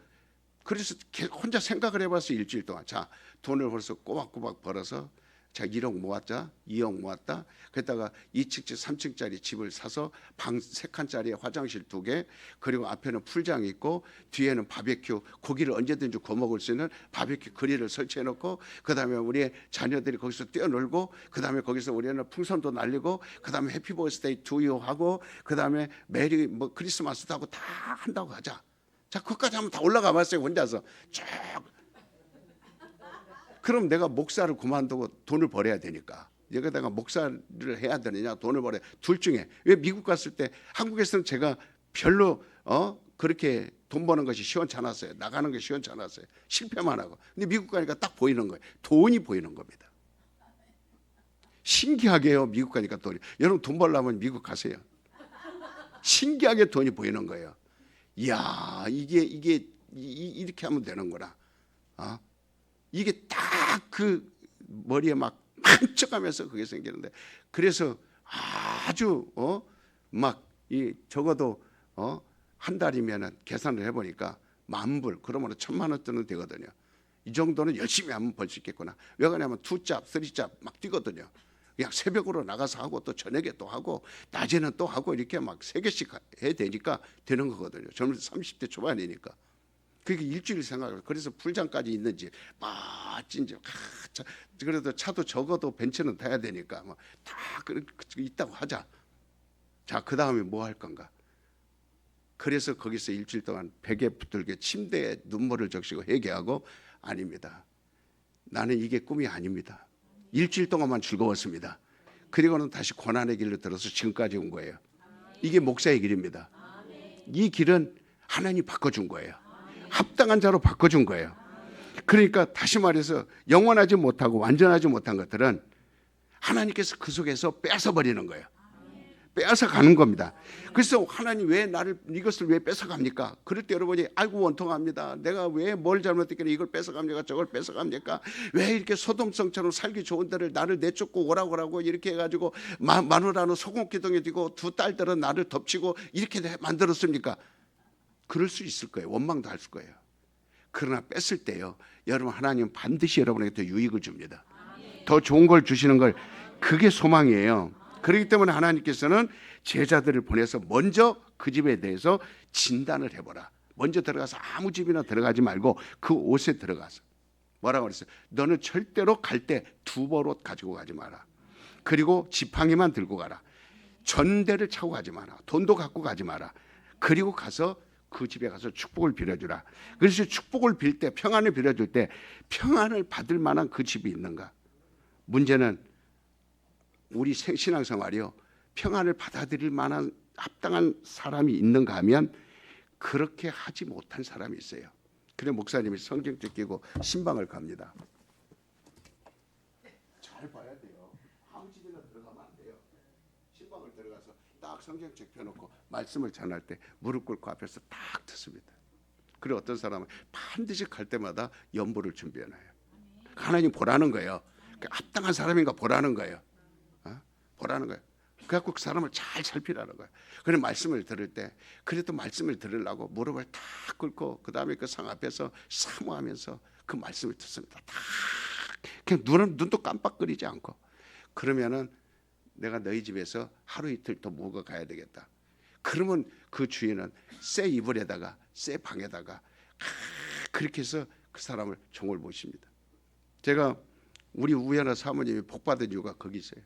그래서 혼자 생각을 해봤어. 일주일 동안. 자, 돈을 벌써 꼬박꼬박 벌어서 자 1억 모았자, 2억 모았다. 그랬다가 2층, 3층짜리 집을 사서 방 3칸짜리 화장실 2개, 그리고 앞에는 풀장 있고 뒤에는 바베큐, 고기를 언제든지 구워 먹을 수 있는 바베큐 그릴을 설치해 놓고, 그다음에 우리 자녀들이 거기서 뛰어놀고, 그다음에 거기서 우리는 풍선도 날리고, 그다음에 해피 버스데이 투유 하고, 그다음에 메리 뭐 크리스마스도 하고 다 한다고 하자. 자, 그것까지 하면 다 올라가 봤어요. 혼자서 쭉. 그럼 내가 목사를 그만두고 돈을 벌어야 되니까 여기다가 목사를 해야 되느냐 돈을 벌어야, 둘 중에. 왜 미국 갔을 때 한국에서는 제가 별로 그렇게 돈 버는 것이 시원치 않았어요. 나가는 게 시원치 않았어요. 실패만 하고. 근데 미국 가니까 딱 보이는 거예요. 돈이 보이는 겁니다. 신기하게요. 미국 가니까 돈이. 여러분 돈 벌려면 미국 가세요. 신기하게 돈이 보이는 거예요. 이야, 이게 이렇게 하면 되는구나. 이게 딱 그 머리에 막 반짝하면서 그게 생기는데, 그래서 아주 막 이 적어도 한 달이면은 계산을 해보니까 10,000불, 그러면 1,000,000원대는 되거든요. 이 정도는 열심히 하면 벌 수 있겠구나. 왜 그러냐면 2잡, 3잡 막 뛰거든요. 그냥 새벽으로 나가서 하고 또 저녁에 또 하고 낮에는 또 하고 이렇게 막 3개씩 해야 되니까 되는 거거든요. 저는 30대 초반이니까. 그게 일주일 생각을. 그래서 풀장까지 있는지 멋진지 그래도 차도 적어도 벤츠는 타야 되니까 다 있다고 하자. 자, 그 다음에 뭐 할 건가? 그래서 거기서 일주일 동안 베개 붙들게 침대에 눈물을 적시고 회개하고, 아닙니다. 나는 이게 꿈이 아닙니다. 일주일 동안만 즐거웠습니다. 그리고는 다시 고난의 길로 들어서 지금까지 온 거예요. 이게 목사의 길입니다. 이 길은 하나님이 바꿔준 거예요. 합당한 자로 바꿔준 거예요. 그러니까 다시 말해서 영원하지 못하고 완전하지 못한 것들은 하나님께서 그 속에서 뺏어버리는 거예요. 뺏어가는 겁니다. 그래서 하나님 왜 나를 이것을 왜 뺏어갑니까? 그럴 때 여러분이 아이고 원통합니다. 내가 왜 뭘 잘못했길래 이걸 뺏어갑니까? 저걸 뺏어갑니까? 왜 이렇게 소돔성처럼 살기 좋은 데를 나를 내쫓고 오라고 이렇게 해가지고 마누라는 소금기둥에 두고 두 딸들은 나를 덮치고 이렇게 만들었습니까? 그럴 수 있을 거예요. 원망도 할 거예요. 그러나 뺐을 때요, 여러분 하나님은 반드시 여러분에게 더 유익을 줍니다. 더 좋은 걸 주시는 걸, 그게 소망이에요. 그렇기 때문에 하나님께서는 제자들을 보내서 먼저 그 집에 대해서 진단을 해보라. 먼저 들어가서 아무 집이나 들어가지 말고 그 옷에 들어가서 뭐라고 그랬어요? 너는 절대로 갈 때 두벌옷 가지고 가지 마라. 그리고 지팡이만 들고 가라. 전대를 차고 가지 마라. 돈도 갖고 가지 마라. 그리고 가서 그 집에 가서 축복을 빌어주라. 그래서 축복을 빌 때, 평안을 빌어줄 때 평안을 받을 만한 그 집이 있는가? 문제는 우리 신앙생활이요, 평안을 받아들일 만한 합당한 사람이 있는가 하면 그렇게 하지 못한 사람이 있어요. 그래 목사님이 성경책 끼고 신방을 갑니다. 잘 봐야 돼요. 아무 집이나 들어가면 안 돼요. 신방을 들어가서 딱 성경책 펴놓고 말씀을 전할 때 무릎 꿇고 앞에서 딱 듣습니다. 그리고 어떤 사람은 반드시 갈 때마다 연보를 준비해놔요. 하나님 보라는 거예요. 합당한 사람인가 보라는 거예요. 보라는 거예요. 그래갖고 그 사람을 잘 살피라는 거예요. 그래 말씀을 들을 때, 그래도 말씀을 들으려고 무릎을 탁 꿇고 그 다음에 그 상 앞에서 사모하면서 그 말씀을 듣습니다. 다 그냥 눈도 깜빡거리지 않고. 그러면은 내가 너희 집에서 하루 이틀 더 묵어 가야 되겠다. 그러면 그 주인은 새 이불에다가 새 방에다가 그렇게 해서 그 사람을 종을 모십니다. 제가 우리 우연아 사모님이 복받은 이유가 거기 있어요.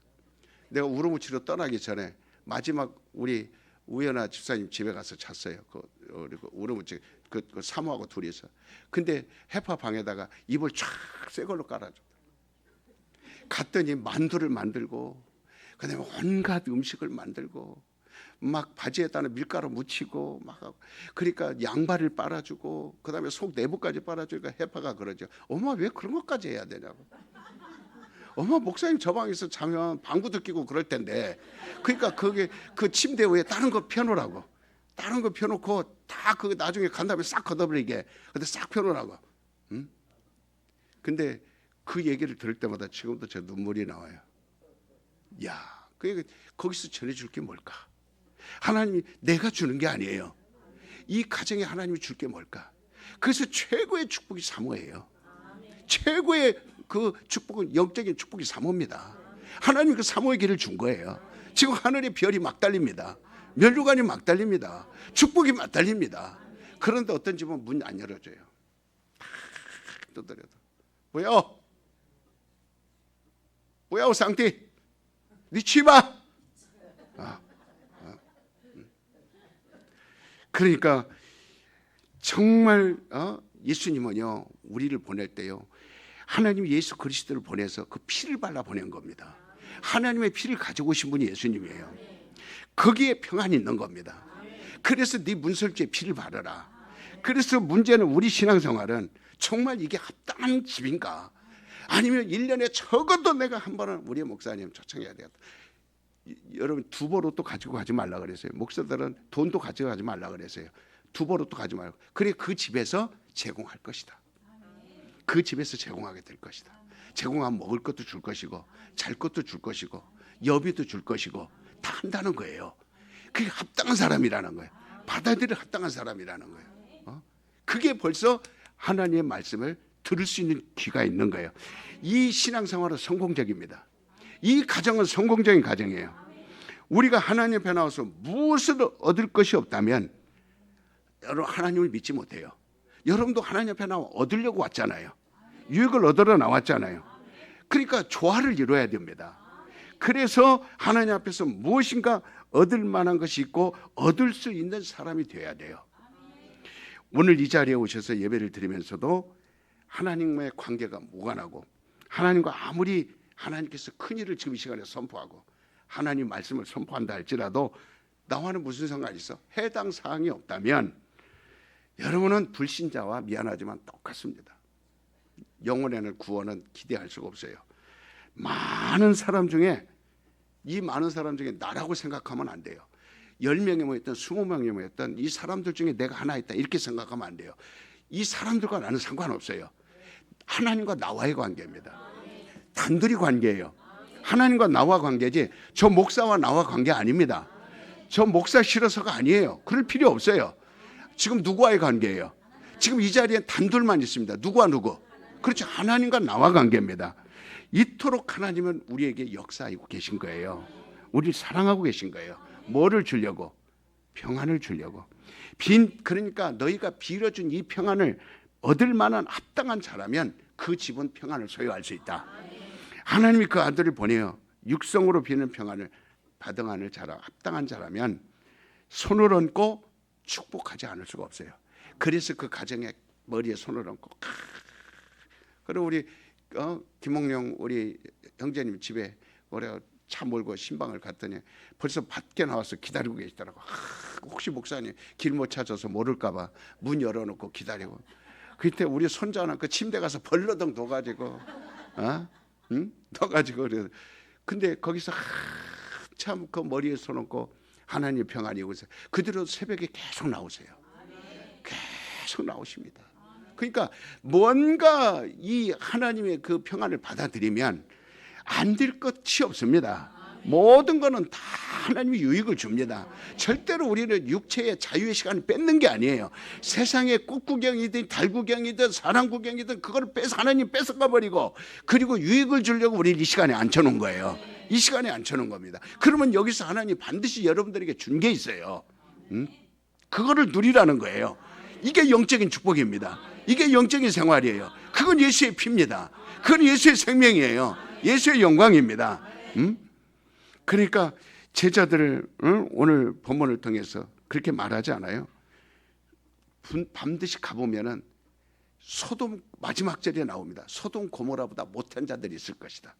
내가 우르무치로 떠나기 전에 마지막 우리 우연아 집사님 집에 가서 잤어요. 그리고 우르무치 그 사모하고 둘이서. 근데 해파 방에다가 이불 쫙 새 걸로 깔아줘. 갔더니 만두를 만들고, 그다음에 온갖 음식을 만들고, 막 바지에다가 밀가루 묻히고 막 하고, 그러니까 양발을 빨아주고, 그다음에 속 내부까지 빨아주니까 해파가 그러죠. 엄마 왜 그런 것까지 해야 되냐고. 엄마 목사님 저 방에서 자면 방구도 끼고 그럴 텐데, 그러니까 그게 그 침대 위에 다른 거 펴놓으라고. 다른 거 펴놓고 다 그 나중에 간 다음에 싹 걷어버리게. 근데 싹 펴놓으라고. 응? 근데 그 얘기를 들을 때마다 지금도 제 눈물이 나와요. 야, 그러니까 거기서 전해줄 게 뭘까? 하나님이 내가 주는 게 아니에요. 이 가정에 하나님이 줄 게 뭘까? 그래서 최고의 축복이 사모예요. 최고의 그 축복은 영적인 축복이 사모입니다. 하나님이 그 사모의 길을 준 거예요. 지금 하늘의 별이 막 달립니다. 면류관이 막 달립니다. 축복이 막 달립니다. 그런데 어떤 집은 문 안 열어줘요. 두드려도 뭐야 상티 니 치마. 그러니까 정말 예수님은요, 우리를 보낼 때요, 하나님 예수 그리스도를 보내서 그 피를 발라 보낸 겁니다. 하나님의 피를 가지고 오신 분이 예수님이에요. 거기에 평안이 있는 겁니다. 그래서 네 문설주에 피를 바르라. 그래서 문제는 우리 신앙생활은 정말 이게 합당한 집인가? 아니면 1년에 적어도 내가 한 번은 우리 목사님 초청해야 되겠다. 여러분 두보 로또 가지고 가지 말라 그랬어요. 목사들은 돈도 가지고 가지 말라 그랬어요. 두보 로또 가지 말고. 그래 그 집에서 제공할 것이다. 그 집에서 제공하게 될 것이다. 제공하면 먹을 것도 줄 것이고 잘 것도 줄 것이고 여비도 줄 것이고 다 한다는 거예요. 그게 합당한 사람이라는 거예요. 받아들일 합당한 사람이라는 거예요. 그게 벌써 하나님의 말씀을 들을 수 있는 귀가 있는 거예요. 이 신앙생활은 성공적입니다. 이 가정은 성공적인 가정이에요. 우리가 하나님 앞에 나와서 무엇을 얻을 것이 없다면 여러분 하나님을 믿지 못해요. 여러분도 하나님 앞에 나와 얻으려고 왔잖아요. 유익을 얻으러 나왔잖아요. 그러니까 조화를 이루어야 됩니다. 그래서 하나님 앞에서 무엇인가 얻을 만한 것이 있고 얻을 수 있는 사람이 되어야 돼요. 오늘 이 자리에 오셔서 예배를 드리면서도 하나님과의 관계가 무관하고 하나님과 아무리 하나님께서 큰 일을 지금 이 시간에 선포하고 하나님 말씀을 선포한다 할지라도 나와는 무슨 상관이 있어? 해당 사항이 없다면 여러분은 불신자와 미안하지만 똑같습니다. 영혼에는 구원은 기대할 수가 없어요. 많은 사람 중에 이 많은 사람 중에 나라고 생각하면 안 돼요. 10명이 모였던 20명이 모였던 이 사람들 중에 내가 하나 있다 이렇게 생각하면 안 돼요. 이 사람들과 나는 상관없어요. 하나님과 나와의 관계입니다. 단둘이 관계예요. 하나님과 나와 관계지 저 목사와 나와 관계 아닙니다. 저 목사 싫어서가 아니에요. 그럴 필요 없어요. 지금 누구와의 관계예요? 지금 이 자리에 단둘만 있습니다. 누구와 누구? 그렇죠. 하나님과 나와 관계입니다. 이토록 하나님은 우리에게 역사하고 계신 거예요. 우리를 사랑하고 계신 거예요. 뭐를 주려고? 평안을 주려고. 그러니까 너희가 빌어준 이 평안을 얻을 만한 합당한 자라면 그 집은 평안을 소유할 수 있다. 하나님이 그 아들을 보내요. 육성으로 비는 평안을 받응하는 자라 합당한 자라면 손을 얹고 축복하지 않을 수가 없어요. 그래서 그 가정의 머리에 손을 얹고 그리고 우리 김홍룡 우리 형제님 집에 올해 차 몰고 신방을 갔더니 벌써 밖에 나와서 기다리고 계시더라고. 혹시 목사님 길 못 찾아서 모를까 봐 문 열어놓고 기다리고. 그때 우리 손자는 그 침대 가서 벌러덩 둬가지고 넣어가지고 그래. 근데 거기서 참 그 머리에 손 얹고 하나님의 평안이 오고 있어요. 그대로 새벽에 계속 나오세요. 계속 나오십니다. 그러니까 뭔가 이 하나님의 그 평안을 받아들이면 안 될 것이 없습니다. 모든 거는 다 하나님이 유익을 줍니다. 절대로 우리는 육체의 자유의 시간을 뺏는 게 아니에요. 세상의 꽃구경이든 달구경이든 사랑구경이든 그걸 하나님 뺏어가 버리고 그리고 유익을 주려고 우리를 이 시간에 앉혀놓은 거예요. 이 시간에 앉혀놓은 겁니다. 그러면 여기서 하나님 반드시 여러분들에게 준 게 있어요. 그거를 누리라는 거예요. 이게 영적인 축복입니다. 이게 영적인 생활이에요. 그건 예수의 피입니다. 그건 예수의 생명이에요. 예수의 영광입니다. 그러니까 제자들을 오늘 본문을 통해서 그렇게 말하지 않아요. 반드시 가보면은 소돔 마지막 절에 나옵니다. 소돔 고모라보다 못한 자들이 있을 것이다.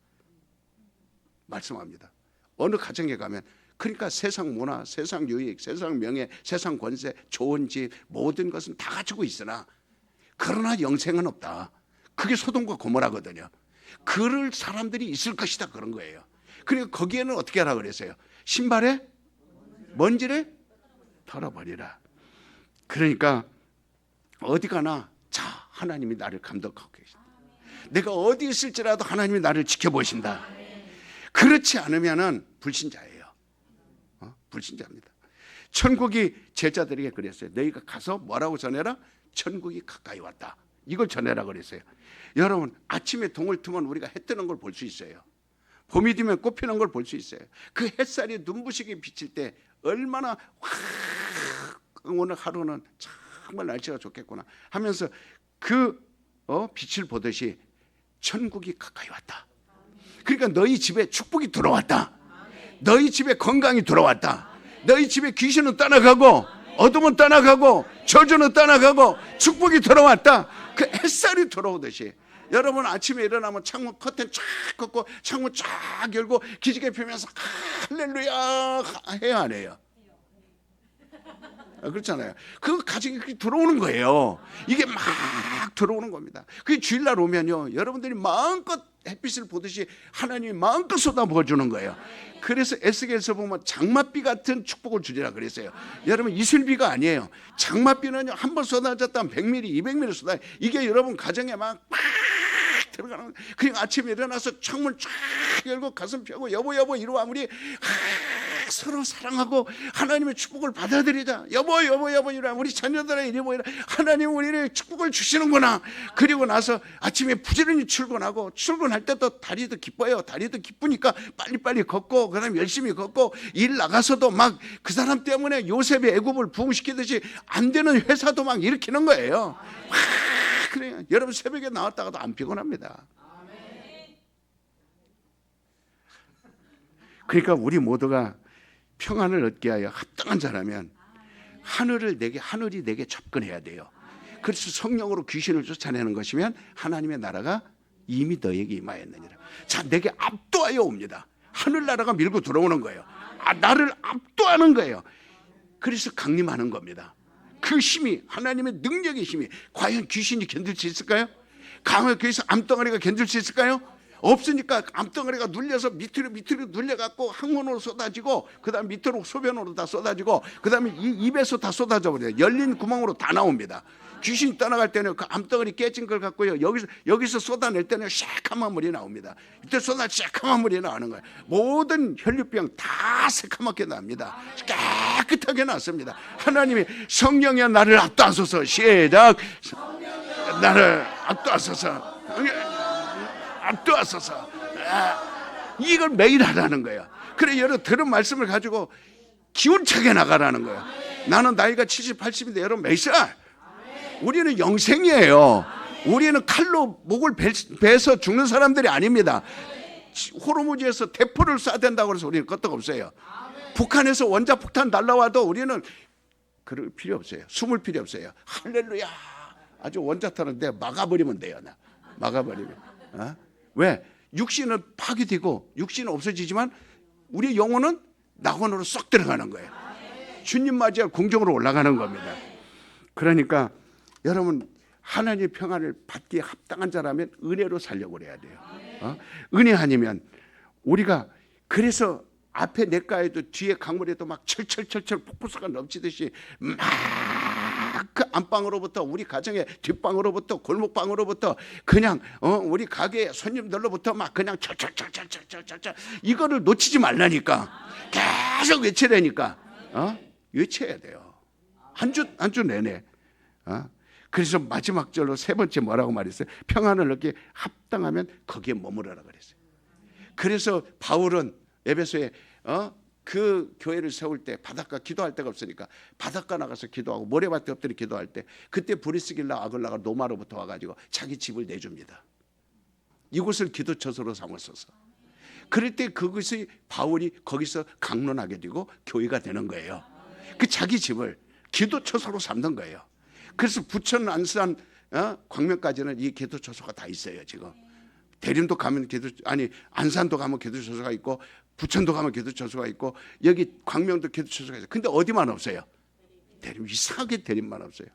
말씀합니다. 어느 가정에 가면 그러니까 세상 문화, 세상 유익, 세상 명예, 세상 권세, 좋은 집 모든 것은 다 가지고 있으나 그러나 영생은 없다. 그게 소돔과 고모라거든요. 그럴 사람들이 있을 것이다 그런 거예요. 그리고 거기에는 어떻게 하라 그랬어요? 신발에 먼지를 털어버리라. 그러니까 어디 가나 자 하나님이 나를 감독하고 계신다. 내가 어디 있을지라도 하나님이 나를 지켜보신다. 그렇지 않으면은 불신자예요. 불신자입니다. 천국이 제자들에게 그랬어요. 너희가 가서 뭐라고 전해라? 천국이 가까이 왔다. 이걸 전해라 그랬어요. 여러분 아침에 동을 트면 우리가 해 뜨는 걸 볼 수 있어요. 봄이 되면 꽃 피는 걸 볼 수 있어요. 그 햇살이 눈부시게 비칠 때 얼마나 오늘 하루는 정말 날씨가 좋겠구나 하면서 그 빛을 보듯이 천국이 가까이 왔다. 그러니까 너희 집에 축복이 들어왔다. 너희 집에 건강이 들어왔다. 너희 집에 귀신은 떠나가고 어둠은 떠나가고 저주는 떠나가고 축복이 들어왔다. 그 햇살이 들어오듯이 여러분 아침에 일어나면 창문 커튼 쫙 걷고 창문 쫙 열고 기지개 펴면서 할렐루야 해야 안 해요? 그렇잖아요. 그 가정이 그렇게 들어오는 거예요. 이게 막 들어오는 겁니다. 그 주일날 오면요, 여러분들이 마음껏 햇빛을 보듯이 하나님이 마음껏 쏟아부어주는 거예요. 그래서 에스겔에서 보면 장맛비 같은 축복을 주리라 그랬어요. 여러분, 이슬비가 아니에요. 장맛비는요, 한 번 쏟아졌다면 100mm, 200mm 쏟아. 이게 여러분 가정에 막 들어가는. 그냥 아침에 일어나서 창문 쫙 열고 가슴 펴고 여보 여보 이러고 아무리 서로 사랑하고 하나님의 축복을 받아들이자. 여보 여보 여보 이러고 우리 자녀들의 이리 뭐이라 하나님 우리를 축복을 주시는구나. 그리고 나서 아침에 부지런히 출근하고 출근할 때도 다리도 기뻐요. 다리도 기쁘니까 빨리빨리 걷고 그다음에 열심히 걷고 일 나가서도 막 그 사람 때문에 요셉의 애굽을 부흥시키듯이 안 되는 회사도 막 일으키는 거예요. 그래요. 여러분 새벽에 나왔다가도 안 피곤합니다. 그러니까 우리 모두가 평안을 얻게 하여 합당한 자라면 하늘이 내게 접근해야 돼요. 그래서 성령으로 귀신을 쫓아내는 것이면 하나님의 나라가 이미 너에게 임하였느니라. 자, 내게 압도하여 옵니다. 하늘나라가 밀고 들어오는 거예요. 나를 압도하는 거예요. 그래서 강림하는 겁니다. 그 힘이, 하나님의 능력의 힘이 과연 귀신이 견딜 수 있을까요? 강을 교회에서 암덩어리가 견딜 수 있을까요? 없으니까 암덩어리가 눌려서 밑으로 눌려갖고 항문으로 쏟아지고 그 다음 밑으로 소변으로 다 쏟아지고 그 다음에 입에서 다 쏟아져 버려요. 열린 구멍으로 다 나옵니다. 귀신이 떠나갈 때는 그 암덩어리 깨진 걸 갖고요, 여기서 쏟아낼 때는 새카만 물이 나옵니다. 이때 쏟아 새카만 물이 나오는 거예요. 모든 혈류병 다 새카맣게 납니다. 깨끗하게 났습니다. 하나님이 성령이여 나를 압도하소서. 시작. 나를 압도하소서. 압도하소서. 이걸 매일 하라는 거예요. 그래, 여러분 들은 말씀을 가지고 기운차게 나가라는 거예요. 나는 나이가 70, 80인데 여러분 몇 살? 우리는 영생이에요. 우리는 칼로 목을 베서 죽는 사람들이 아닙니다. 호르무즈에서 대포를 쏴야 된다고 해서 우리는 끄떡없어요. 북한에서 원자폭탄 날라와도 우리는 그럴 필요 없어요. 숨을 필요 없어요. 할렐루야. 아주 원자탄을 내가 막아버리면 돼요. 막아버리면. 왜? 육신은 파괴되고 육신은 없어지지만 우리 영혼은 낙원으로 쏙 들어가는 거예요. 주님 맞이할 궁정으로 올라가는 겁니다. 그러니까 여러분 하나님의 평안을 받기에 합당한 자라면 은혜로 살려고 그래야 돼요. 은혜 아니면 우리가 그래서 앞에 냇가에도 뒤에 강물에도 막 철철철철 폭포수가 넘치듯이 막 그 안방으로부터 우리 가정의 뒷방으로부터 골목방으로부터 그냥 우리 가게 손님들로부터 막 그냥 철철철철철철철 이거를 놓치지 말라니까. 계속 외치라니까. 외쳐야 돼요. 한 주 내내. 그래서 마지막 절로 세 번째 뭐라고 말했어요? 평안을 얻기에 합당하면 거기에 머무르라 그랬어요. 그래서 바울은 에베소에 그 교회를 세울 때 바닷가 기도할 데가 없으니까 바닷가 나가서 기도하고 모래밭에 엎드려 기도할 때 그때 브리스길라 아글라가 로마로부터 와가지고 자기 집을 내줍니다. 이곳을 기도처소로 삼았어서. 그럴 때 그것이 바울이 거기서 강론하게 되고 교회가 되는 거예요. 그 자기 집을 기도처소로 삼는 거예요. 그래서 부천, 안산, 광명까지는 이 기도처소가 다 있어요. 지금 대림도 가면 안산도 가면 기도처소가 있고 부천도 가면 기도처소가 있고 여기 광명도 기도처소가 있어요. 근데 어디만 없어요? 대림. 이상하게 대림만 없어요.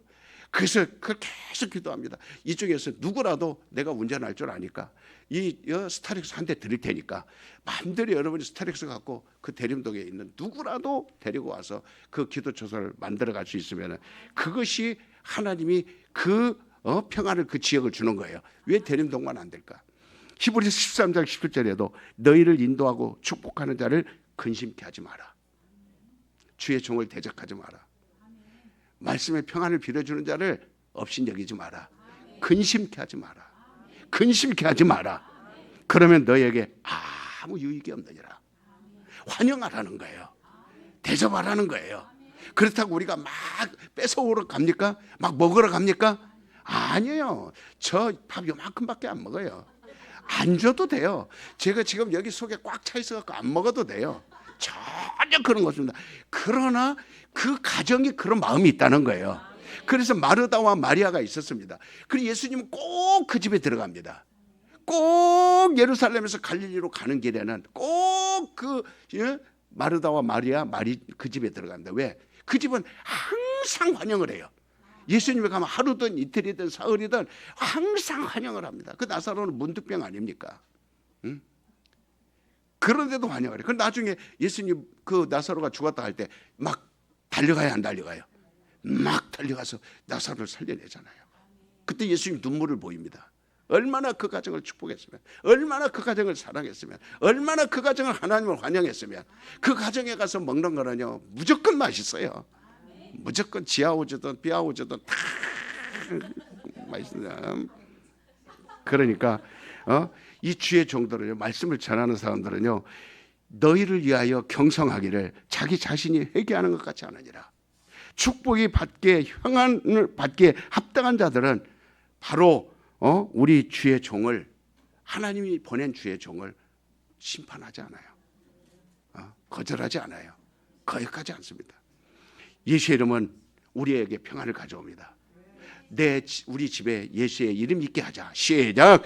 그래서 그걸 계속 기도합니다. 이쪽에서 누구라도 내가 운전할 줄 아니까 이 스타렉스 한 대 드릴 테니까 마음대로 여러분이 스타렉스 갖고 그 대림동에 있는 누구라도 데리고 와서 그 기도처소를 만들어갈 수 있으면 그것이 하나님이 그 평안을 그 지역을 주는 거예요. 왜 대림동만 안 될까? 히브리서 13장 17절에도 너희를 인도하고 축복하는 자를 근심케 하지 마라. 주의 종을 대적하지 마라. 말씀의 평안을 빌어주는 자를 업신여기지 마라. 근심케 하지 마라. 근심케 하지 마라. 그러면 너에게 아무 유익이 없느니라. 환영하라는 거예요. 대접하라는 거예요. 그렇다고 우리가 막 뺏어오러 갑니까? 막 먹으러 갑니까? 아니에요. 저 밥 요만큼밖에 안 먹어요. 안 줘도 돼요. 제가 지금 여기 속에 꽉 차 있어갖고 안 먹어도 돼요. 전혀 그런 거 없습니다. 그러나 그 가정이 그런 마음이 있다는 거예요. 그래서 마르다와 마리아가 있었습니다. 그리고 예수님은 꼭 그 집에 들어갑니다. 꼭 예루살렘에서 갈릴리로 가는 길에는 꼭 그 마르다와 마리아 그 집에 들어갑니다. 왜? 그 집은 항상 환영을 해요. 예수님에 가면 하루든 이틀이든 사흘이든 항상 환영을 합니다. 그 나사로는 문득병 아닙니까? 응? 그런데도 환영을 해요. 그 나중에 예수님 그 나사로가 죽었다 할 때 막 달려가야 안 달려가요? 막 달려가서 나사로를 살려내잖아요. 그때 예수님 눈물을 보입니다. 얼마나 그 가정을 축복했으면, 얼마나 그 가정을 사랑했으면, 얼마나 그 가정을 하나님을 환영했으면, 그 가정에 가서 먹는 거는요 무조건 맛있어요. 무조건 지하우주든 비하우주든 다 맛있습니다. 그러니까 이 주의 종들은요, 말씀을 전하는 사람들은요, 너희를 위하여 경성하기를 자기 자신이 회개하는 것 같지 않으니라. 축복이 받게, 평안을 받게 합당한 자들은 바로 우리 주의 종을, 하나님이 보낸 주의 종을 심판하지 않아요. 거절하지 않아요. 거역하지 않습니다. 예수의 이름은 우리에게 평안을 가져옵니다. 우리 집에 예수의 이름 있게 하자. 시작.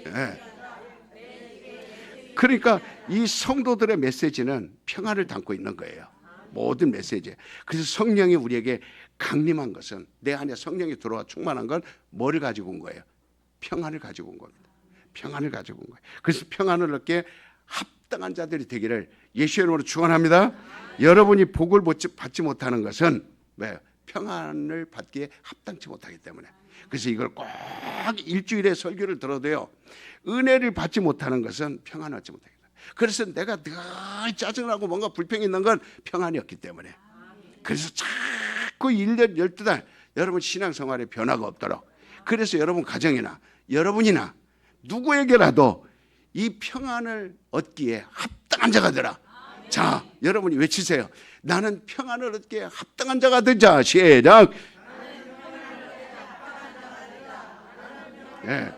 네. 그러니까 이 성도들의 메시지는 평안을 담고 있는 거예요. 모든 메시지. 그래서 성령이 우리에게 강림한 것은, 내 안에 성령이 들어와 충만한 건 뭐를 가지고 온 거예요? 평안을 가지고 온 겁니다. 평안을 가지고 온 거예요. 그래서 평안을 얻게 합당한 자들이 되기를 예수의 이름으로 축원합니다. 여러분이 복을 받지 못하는 것은 왜? 평안을 받기에 합당치 못하기 때문에. 그래서 이걸 꼭 일주일에 설교를 들어도요, 은혜를 받지 못하는 것은 평안을 얻지 못하기 때문에. 그래서 내가 늘 짜증나고 뭔가 불평이 있는 건 평안이 없기 때문에. 그래서 자꾸 1년 12달 여러분 신앙생활에 변화가 없도록, 그래서 여러분 가정이나 여러분이나 누구에게라도 이 평안을 얻기에 합당한 자가 되라. 자, 여러분이 외치세요. 나는 평안을 얻기에 합당한 자가 되자. 시작. 네.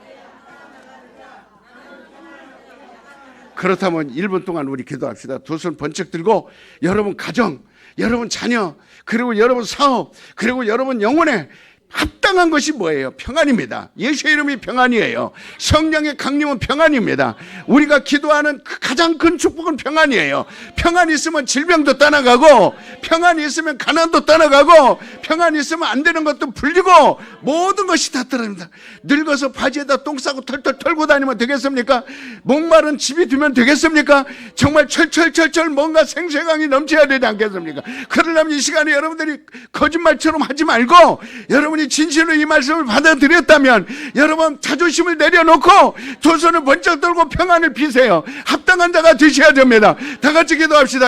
그렇다면 1분 동안 우리 기도합시다. 두 손 번쩍 들고 여러분 가정, 여러분 자녀, 그리고 여러분 사업, 그리고 여러분 영혼에 합당한 것이 뭐예요? 평안입니다. 예수의 이름이 평안이에요. 성령의 강림은 평안입니다. 우리가 기도하는 그 가장 큰 축복은 평안이에요. 평안이 있으면 질병도 떠나가고, 평안이 있으면 가난도 떠나가고, 평안이 있으면 안 되는 것도 풀리고, 모든 것이 다 떨어집니다. 늙어서 바지에다 똥 싸고 털털 털고 다니면 되겠습니까? 목마른 집이 되면 되겠습니까? 정말 철철철철 뭔가 생생함이 넘쳐야 되지 않겠습니까? 그러려면 이 시간에 여러분들이 거짓말처럼 하지 말고, 여러분이 진실로 이 말씀을 받아들였다면 여러분 자존심을 내려놓고 두 손을 번쩍 들고 평안을 비세요. 합당한 자가 되셔야 됩니다. 다 같이 기도합시다.